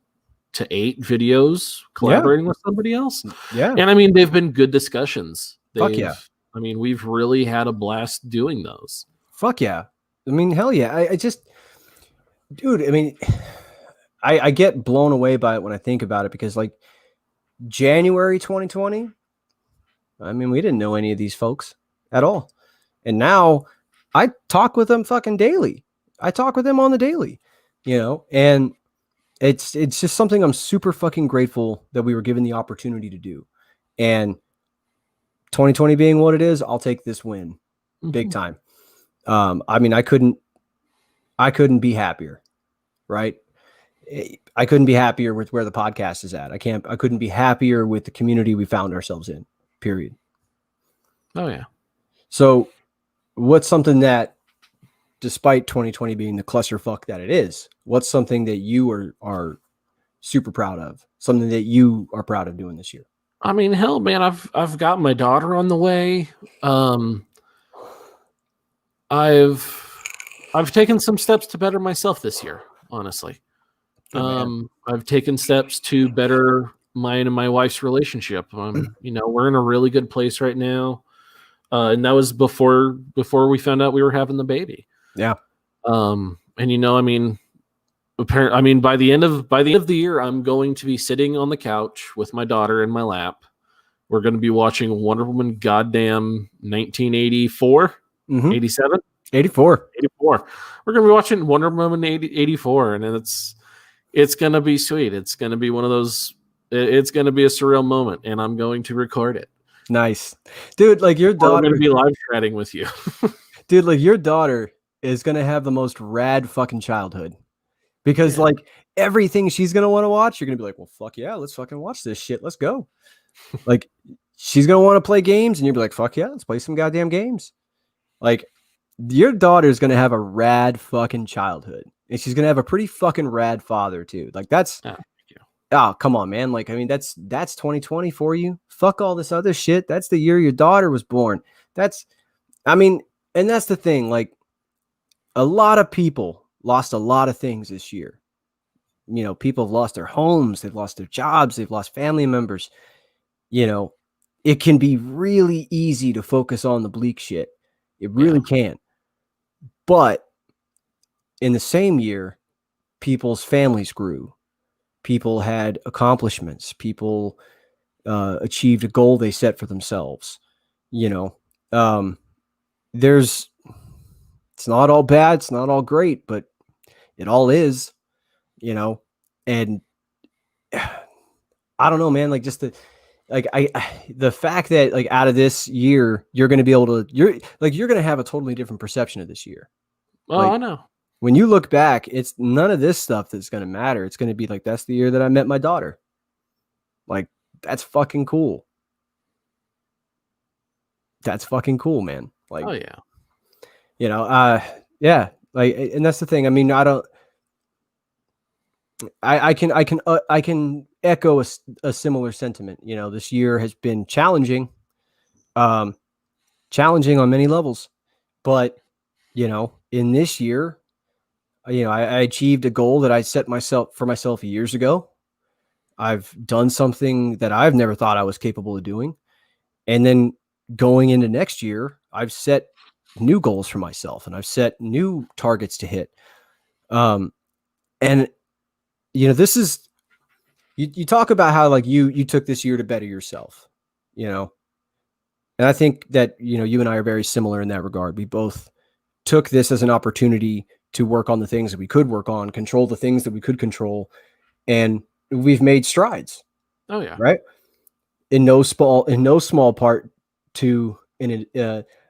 to 8 videos collaborating with somebody else. Yeah. And I mean, they've been good discussions. Fuck yeah. I mean, we've really had a blast doing those. Fuck yeah. I mean, hell yeah. I just, dude, I mean, I get blown away by it when I think about it, because like January 2020, I mean, we didn't know any of these folks at all. And now I talk with them fucking daily. I talk with them on the daily, you know, and it's just something I'm super fucking grateful that we were given the opportunity to do. And 2020 being what it is, I'll take this win big time. I mean, I couldn't I couldn't be happier, right? I couldn't be happier with where the podcast is at. I couldn't be happier with the community we found ourselves in, period. Oh yeah. So what's something that, despite 2020 being the clusterfuck that it is, what's something that you are super proud of? Something that you are proud of doing this year? I mean, hell, man, I've got my daughter on the way. I've taken some steps to better myself this year, honestly. I've taken steps to better mine and my wife's relationship. We're in a really good place right now. And that was before we found out we were having the baby. Yeah. And by the end of the year, I'm going to be sitting on the couch with my daughter in my lap. We're going to be watching Wonder Woman goddamn 1984, 87, 84. We're going to be watching Wonder Woman 84, and it's going to be sweet. It's going to be one of those. It's going to be a surreal moment, and I'm going to record it. Nice, dude. Like your daughter, I'm going to be live threading with you, dude. Like your daughter is going to have the most rad fucking childhood. Because like everything she's going to want to watch, you're going to be like, well, fuck yeah, let's fucking watch this shit. Let's go. Like she's going to want to play games and you'll be like, fuck yeah, let's play some goddamn games. Like your daughter's going to have a rad fucking childhood and she's going to have a pretty fucking rad father too. Like that's, come on, man. Like, I mean, that's 2020 for you. Fuck all this other shit. That's the year your daughter was born. And that's the thing. Like a lot of people lost a lot of things this year. People have lost their homes, they've lost their jobs, they've lost family members. It can be really easy to focus on the bleak shit. It really can. But in the same year, people's families grew. People had accomplishments. People achieved a goal they set for themselves. It's not all bad, it's not all great, but it all is, and I don't know, man, like just the fact that like out of this year, you're going to be able to, you're going to have a totally different perception of this year. Oh, I know. When you look back, it's none of this stuff that's going to matter. It's going to be like, that's the year that I met my daughter. Like, that's fucking cool. That's fucking cool, man. Like, oh yeah. Yeah, like, and that's the thing. I mean, I can echo a similar sentiment. This year has been challenging on many levels, but in this year, I achieved a goal that I set for myself years ago. I've done something that I've never thought I was capable of doing. And then going into next year, I've set new goals for myself and I've set new targets to hit. This is, you talk about how like you took this year to better yourself, and I think that, you and I are very similar in that regard. We both took this as an opportunity to work on the things that we could work on, control the things that we could control. And we've made strides. Oh yeah. Right. In no small part to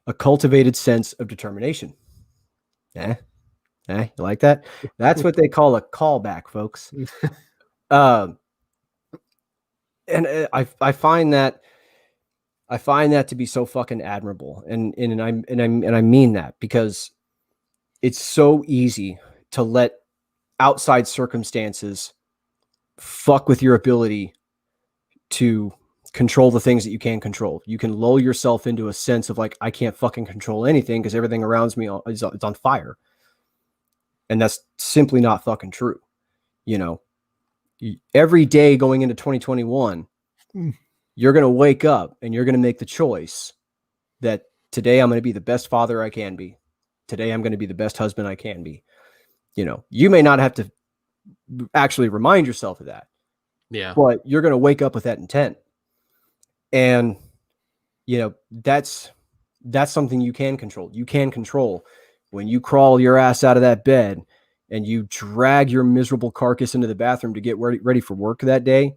a cultivated sense of determination. You like that? That's what they call a callback, folks. And I find that to be so fucking admirable, and I mean that, because it's so easy to let outside circumstances fuck with your ability to control the things that you can control. You can lull yourself into a sense of like, I can't fucking control anything because everything around me is on fire. And that's simply not fucking true. Every day going into 2021, you're going to wake up and you're going to make the choice that today I'm going to be the best father I can be. Today I'm going to be the best husband I can be. You may not have to actually remind yourself of that. Yeah. But you're going to wake up with that intent. And, that's something you can control. You can control when you crawl your ass out of that bed and you drag your miserable carcass into the bathroom to get ready for work that day.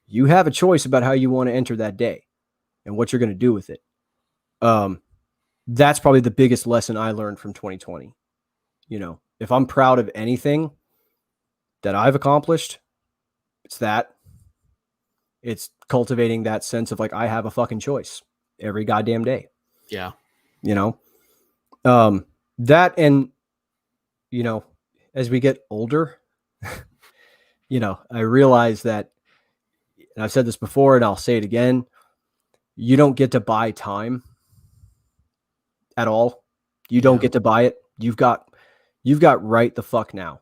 You have a choice about how you want to enter that day and what you're going to do with it. That's probably the biggest lesson I learned from 2020. if I'm proud of anything that I've accomplished, it's that. It's cultivating that sense of like, I have a fucking choice every goddamn day. Yeah. You know, that, and, you know, as we get older, you know, I realize that, and I've said this before and I'll say it again, you don't get to buy time at all. You don't get to buy it. You've got right the fuck now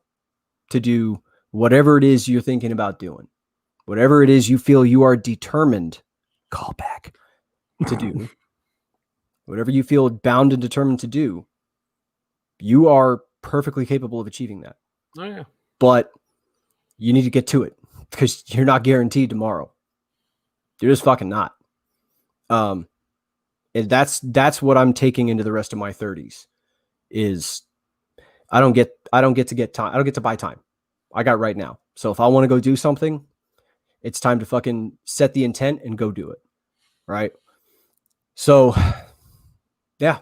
to do whatever it is you're thinking about doing, whatever it is you feel you are determined, call back, to do, whatever you feel bound and determined to do, you are perfectly capable of achieving that. Oh yeah. But you need to get to it because you're not guaranteed tomorrow. You're just fucking not. And that's what I'm taking into the rest of my 30s is I don't get to get time. I don't get to buy time. I got right now. So if I want to go do something, it's time to fucking set the intent and go do it. Right. So yeah.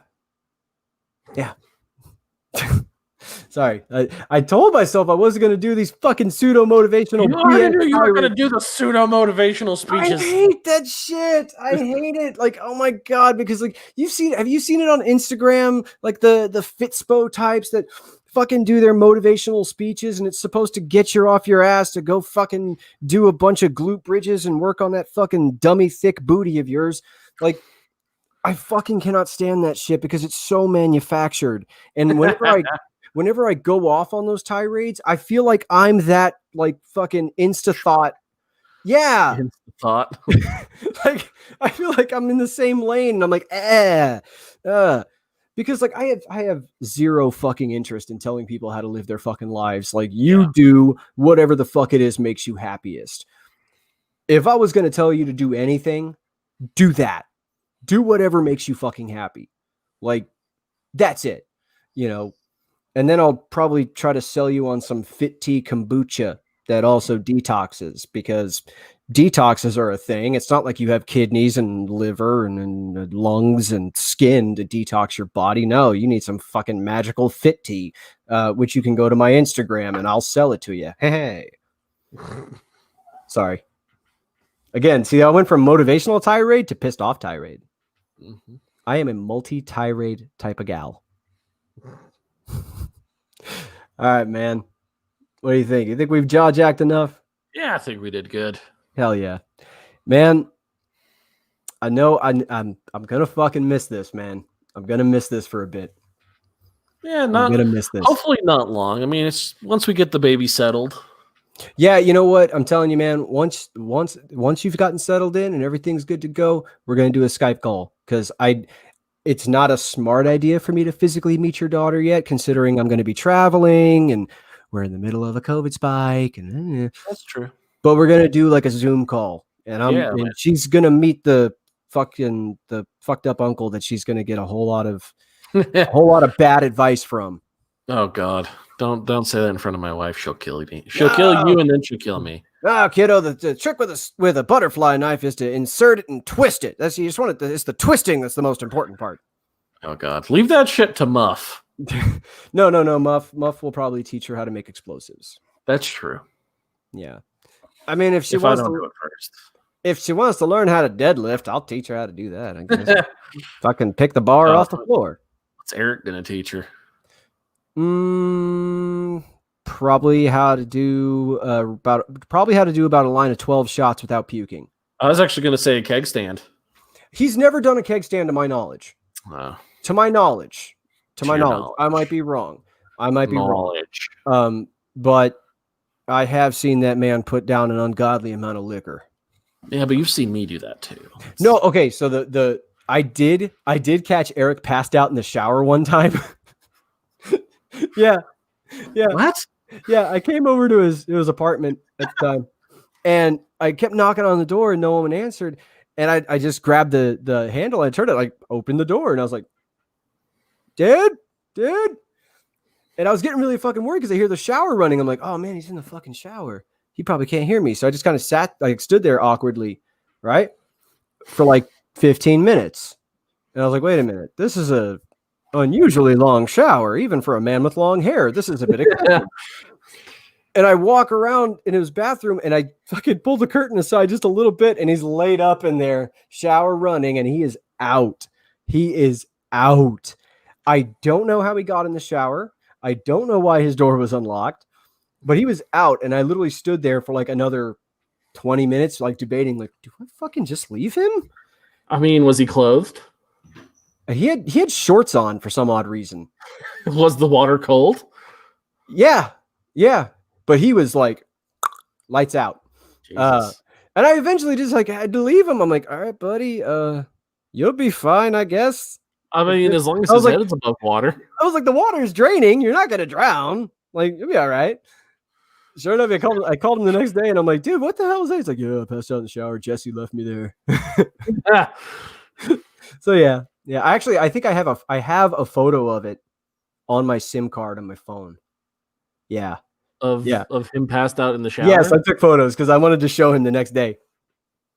Sorry. I told myself I wasn't going to do these fucking pseudo motivational. I knew you were going to do the pseudo motivational speeches. I hate that shit. I hate it. Like, oh my God, because like have you seen it on Instagram? Like the Fitspo types that fucking do their motivational speeches and it's supposed to get you off your ass to go fucking do a bunch of glute bridges and work on that fucking dummy thick booty of yours. Like, I fucking cannot stand that shit because it's so manufactured. And whenever I go off on those tirades, I feel like I'm that like fucking insta thought. Yeah. Insta thought. Like I feel like I'm in the same lane and I'm like, because like I have zero fucking interest in telling people how to live their fucking lives. Like you do whatever the fuck it is makes you happiest. If I was going to tell you to do anything, do that. Do whatever makes you fucking happy. Like that's it, you know. And then I'll probably try to sell you on some Fit Tea kombucha that also detoxes because detoxes are a thing. It's not like you have kidneys and liver and lungs and skin to detox your body. No, you need some fucking magical Fit Tea, which you can go to my Instagram and I'll sell it to you. Hey. Sorry. Again, see, I went from motivational tirade to pissed off tirade. Mm-hmm. I am a multi-tirade type of gal. All right, man. What do you think? You think we've jaw-jacked enough? Yeah, I think we did good. Hell yeah. Man, I know I'm gonna fucking miss this, man. I'm gonna miss this for a bit. Yeah, I'm gonna miss this. Hopefully not long. I mean, it's once we get the baby settled. Yeah, you know what? I'm telling you, man, once you've gotten settled in and everything's good to go, we're gonna do a Skype call because it's not a smart idea for me to physically meet your daughter yet, considering I'm going to be traveling and we're in the middle of a COVID spike. And that's true. But we're going to do like a Zoom call, and she's going to meet the fucked up uncle that she's going to get a whole lot of bad advice from. Oh God. Don't say that in front of my wife. She'll kill me. She'll kill you and then she'll kill me. Oh, kiddo, the trick with a butterfly knife is to insert it and twist it. You just want it. It's the twisting that's the most important part. Oh God, leave that shit to Muff. No. Muff will probably teach her how to make explosives. That's true. Yeah, I mean, if she wants to learn how to deadlift, I'll teach her how to do that. I guess. Fucking pick the bar off the floor. What's Eric gonna teach her? Probably how to do about a line of 12 shots without puking. I was actually going to say a keg stand. He's never done a keg stand to my knowledge. To my knowledge. I might be wrong. But I have seen that man put down an ungodly amount of liquor. Yeah, but you've seen me do that too. No, okay, so I did catch Eric passed out in the shower one time. Yeah. What? Yeah, I came over to his apartment at the time, and I kept knocking on the door, and no one answered. And I just grabbed the handle, and I turned it, like, opened the door, and I was like, dude. And I was getting really fucking worried because I hear the shower running. I'm like, oh man, he's in the fucking shower. He probably can't hear me. So I just kind of stood there awkwardly, right, for like 15 minutes. And I was like, wait a minute, this is a Unusually long shower, even for a man with long hair. This is a bit excessive. And I walk around in his bathroom and I fucking pull the curtain aside just a little bit and he's laid up in there, shower running, and he is out. He is out. I don't know how he got in the shower. I don't know why his door was unlocked, but he was out. And I literally stood there for like another 20 minutes, like debating, like, do I fucking just leave him? I mean, was he clothed? He had shorts on for some odd reason. Was the water cold? Yeah. But he was like lights out. And I eventually just like had to leave him. I'm like, all right, buddy, you'll be fine, I guess. I mean, as long as his head is above water. I was like, the water's draining. You're not gonna drown. Like, you'll be all right. Sure enough, I called him the next day and I'm like, dude, what the hell was that? He's like, yeah, I passed out in the shower. Jesse left me there. So yeah. I think I have a photo of it on my SIM card on my phone. Yeah. Of him passed out in the shower? Yes, I took photos because I wanted to show him the next day.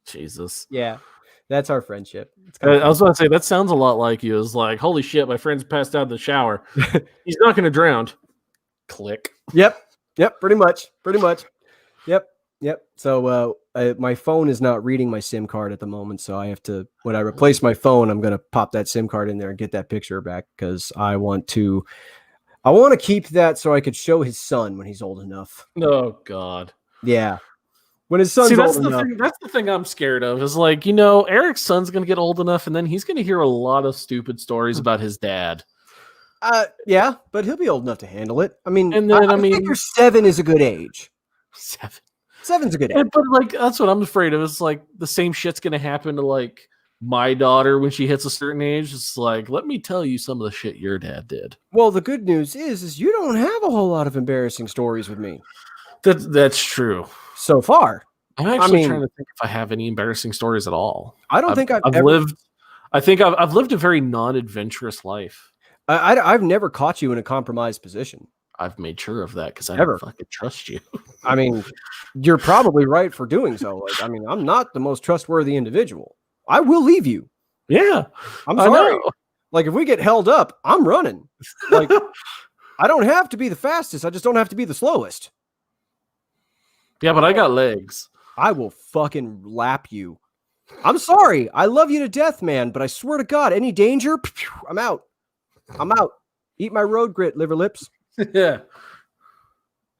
Jesus. Yeah. That's our friendship. I was about to say, that sounds a lot like you. It's like, holy shit, my friend's passed out in the shower. He's not going to drown. Click. Yep. Pretty much. Yep. So my phone is not reading my SIM card at the moment. So I have to, when I replace my phone, I'm going to pop that SIM card in there and get that picture back because I want to keep that so I could show his son when he's old enough. Oh, God. Yeah. When his son's old enough. That's the thing I'm scared of is like, Eric's son's going to get old enough and then he's going to hear a lot of stupid stories about his dad. Yeah, but he'll be old enough to handle it. I mean, and then, I figure 7 is a good age. 7's a good age. But like, that's what I'm afraid of. It's like the same shit's going to happen to like my daughter when she hits a certain age. It's like, let me tell you some of the shit your dad did. Well, the good news is you don't have a whole lot of embarrassing stories with me. That's true. So far. I'm actually trying to think if I have any embarrassing stories at all. I don't think I've lived a very non-adventurous life. I've never caught you in a compromised position. I've made sure of that because I don't fucking trust you. I mean, you're probably right for doing so. Like, I mean, I'm not the most trustworthy individual. I will leave you. Yeah. I'm sorry. Like, if we get held up, I'm running. Like, I don't have to be the fastest. I just don't have to be the slowest. Yeah, but I got legs. I will fucking lap you. I'm sorry. I love you to death, man, but I swear to God, any danger, I'm out. Eat my road grit, liver lips. Yeah.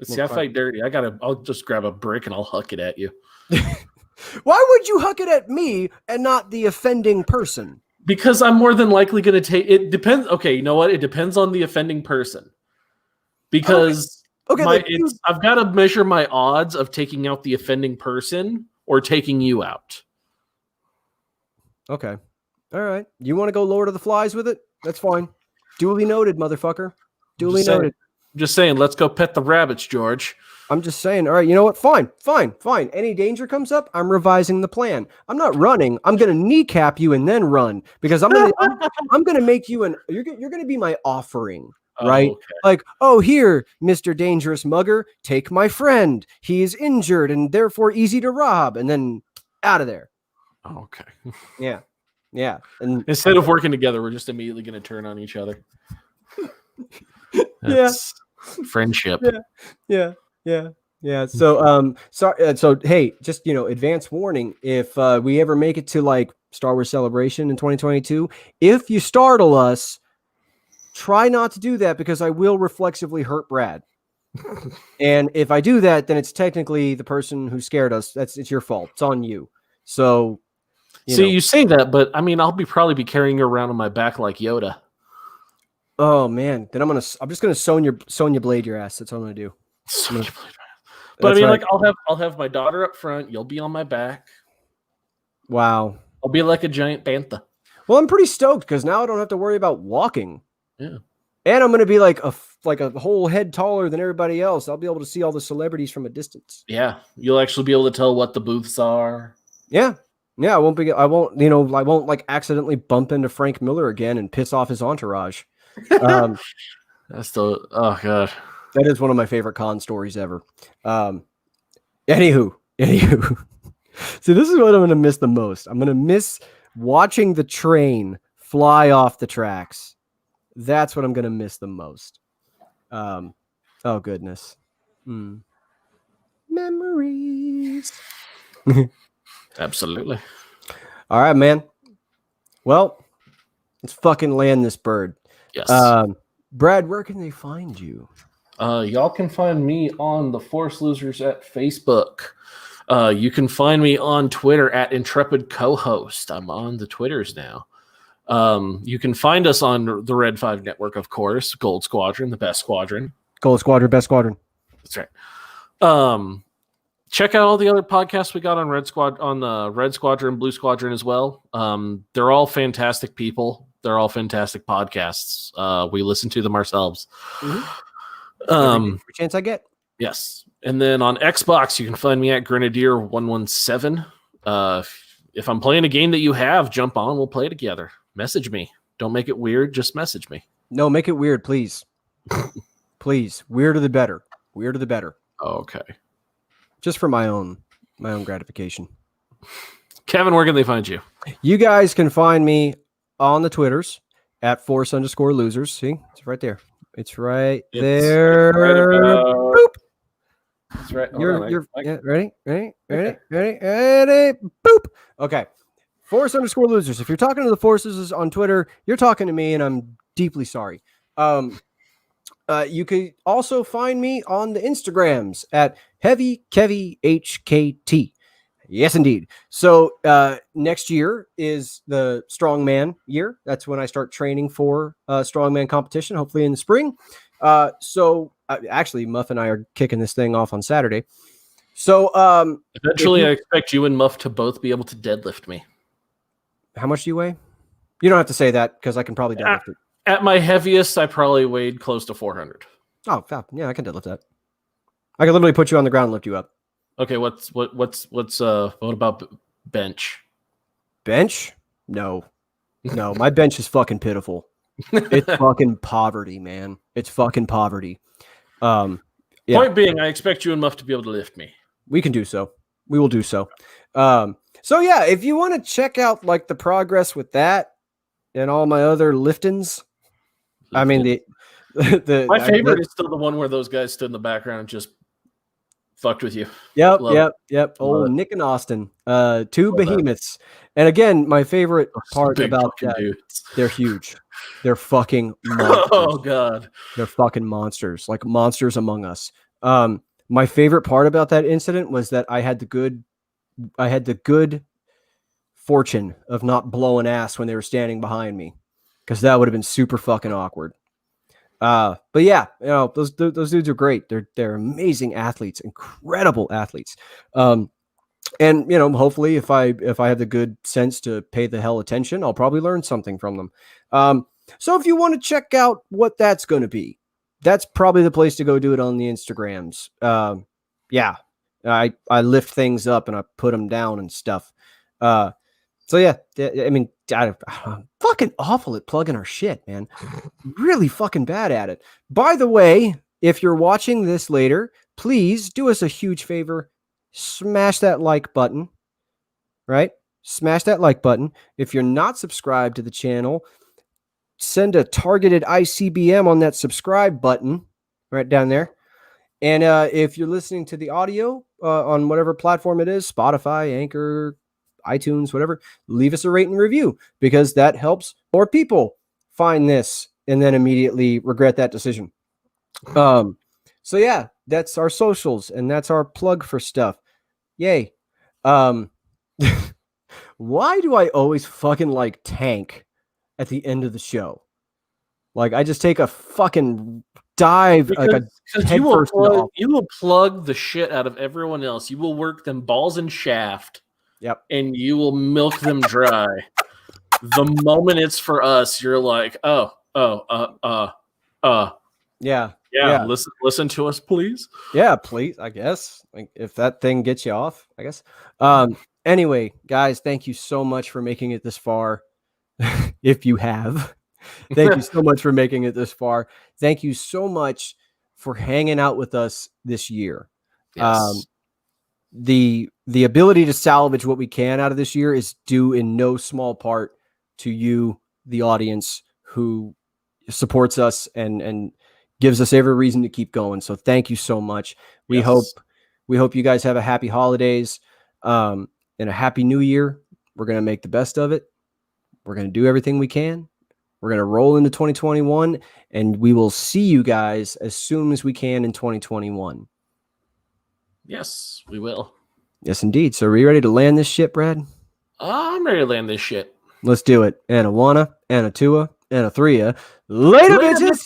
See, I fight dirty. I'll just grab a brick and I'll huck it at you. Why would you huck it at me and not the offending person? Because I'm more than likely going to take it. Depends. Okay, you know what? It depends on the offending person. Because I've got to measure my odds of taking out the offending person or taking you out. Okay. All right. You want to go Lord of the Flies with it? That's fine. Duly noted, motherfucker. Duly noted. Just saying, let's go pet the rabbits, George. I'm just saying, all right, you know what? Fine. Any danger comes up, I'm revising the plan. I'm not running. I'm going to kneecap you and then run because I'm going to make you you're going to be my offering, right? Okay. Like, oh, here, Mr. Dangerous Mugger, take my friend. He is injured and therefore easy to rob. And then out of there. Okay. Yeah. And instead of working together, we're just immediately going to turn on each other. That's friendship. Yeah. So hey, just advance warning. If we ever make it to like Star Wars Celebration in 2022, if you startle us, try not to do that because I will reflexively hurt Brad. And if I do that, then it's technically the person who scared us. It's your fault. It's on you. So you say that, but I mean, I'll probably be carrying you around on my back like Yoda. Oh man, then I'm just gonna Sonya Blade your ass. That's what I'm gonna do. But I mean, like I'll have my daughter up front. You'll be on my back. Wow. I'll be like a giant bantha. Well, I'm pretty stoked because now I don't have to worry about walking. Yeah. And I'm gonna be like a whole head taller than everybody else. I'll be able to see all the celebrities from a distance. Yeah, you'll actually be able to tell what the booths are. Yeah. I won't like accidentally bump into Frank Miller again and piss off his entourage. Oh god, that is one of my favorite con stories ever. Anywho, so this is what I'm gonna miss the most. I'm gonna miss watching the train fly off the tracks. That's what I'm gonna miss the most. Oh goodness. Memories. Absolutely. All right, man. Well, let's fucking land this bird. Yes. Brad, where can they find you? Y'all can find me on the Force Losers at Facebook. You can find me on Twitter at Intrepid Co-host. I'm on the Twitters now. You can find us on the Red 5 Network, of course. Gold Squadron, the best squadron. Gold Squadron, best squadron. That's right. Check out all the other podcasts we got on the Red Squadron, Blue Squadron as well. They're all fantastic people. They're all fantastic podcasts. We listen to them ourselves. Every chance I get. Yes. And then on Xbox, you can find me at Grenadier117. If I'm playing a game that you have, jump on. We'll play together. Message me. Don't make it weird. Just message me. No, make it weird, please. Please. Weirder the better. Weirder the better. Okay. Just for my own gratification. Kevin, where can they find you? You guys can find me on the Twitters at Force_losers. See, it's right there. It's right there. Boop. That's right. You're ready? Boop. Okay. Force_losers. If you're talking to the Forces on Twitter, you're talking to me, and I'm deeply sorry. You can also find me on the Instagrams at HeavyKevyHKT. Yes, indeed. So next year is the strongman year. That's when I start training for strongman competition, hopefully in the spring. Actually, Muff and I are kicking this thing off on Saturday. So eventually, I expect you and Muff to both be able to deadlift me. How much do you weigh? You don't have to say that because I can probably deadlift it. At my heaviest, I probably weighed close to 400. Oh, yeah, I can deadlift that. I can literally put you on the ground and lift you up. Okay, what about bench? Bench? No, my bench is fucking pitiful. It's fucking poverty, man. It's fucking poverty. Yeah. Point being, I expect you and Muff to be able to lift me. We can do so. We will do so. So yeah, if you want to check out like the progress with that and all my other liftings, I mean my favorite is still the one where those guys stood in the background and just fucked with you. Yep. Oh, Nick and Austin, two behemoths. And again, my favorite part about that, dudes. They're huge. They're fucking monsters. Oh god, they're fucking monsters, like monsters among us. My favorite part about that incident was that I had the good fortune of not blowing ass when they were standing behind me, because that would have been super fucking awkward. But yeah, those dudes are great. They're amazing athletes, incredible athletes. And hopefully if I have the good sense to pay the hell attention, I'll probably learn something from them. So if you want to check out what that's going to be, that's probably the place to go do it on the Instagrams. Yeah, I lift things up and I put them down and stuff. So yeah, I mean, I'm fucking awful at plugging our shit, man. Really fucking bad at it. By the way, if you're watching this later, please do us a huge favor. Smash that like button, right? Smash that like button. If you're not subscribed to the channel, send a targeted ICBM on that subscribe button right down there. And if you're listening to the audio on whatever platform it is, Spotify, Anchor, iTunes, whatever, leave us a rate and review, because that helps more people find this and then immediately regret that decision. So yeah, that's our socials and that's our plug for stuff. Yay. Why do I always fucking like tank at the end of the show? Like I just take a fucking dive, because you will plug the shit out of everyone else. You will work them balls and shaft. Yep. And you will milk them dry. The moment it's for us, you're like, yeah. Listen to us, please. Yeah, please. I guess, like, if that thing gets you off, I guess. Anyway, guys, thank you so much for making it this far. If you have, thank you so much for making it this far. Thank you so much for hanging out with us this year. Yes. The ability to salvage what we can out of this year is due in no small part to you, the audience, who supports us and gives us every reason to keep going. So thank you so much. We hope you guys have a happy holidays and a happy new year. We're going to make the best of it. We're going to do everything we can. We're going to roll into 2021, and we will see you guys as soon as we can in 2021. Yes, we will. Yes, indeed. So are you ready to land this shit, Brad? I'm ready to land this shit. Let's do it. And a wanna, and a two, and a three. Later, bitches!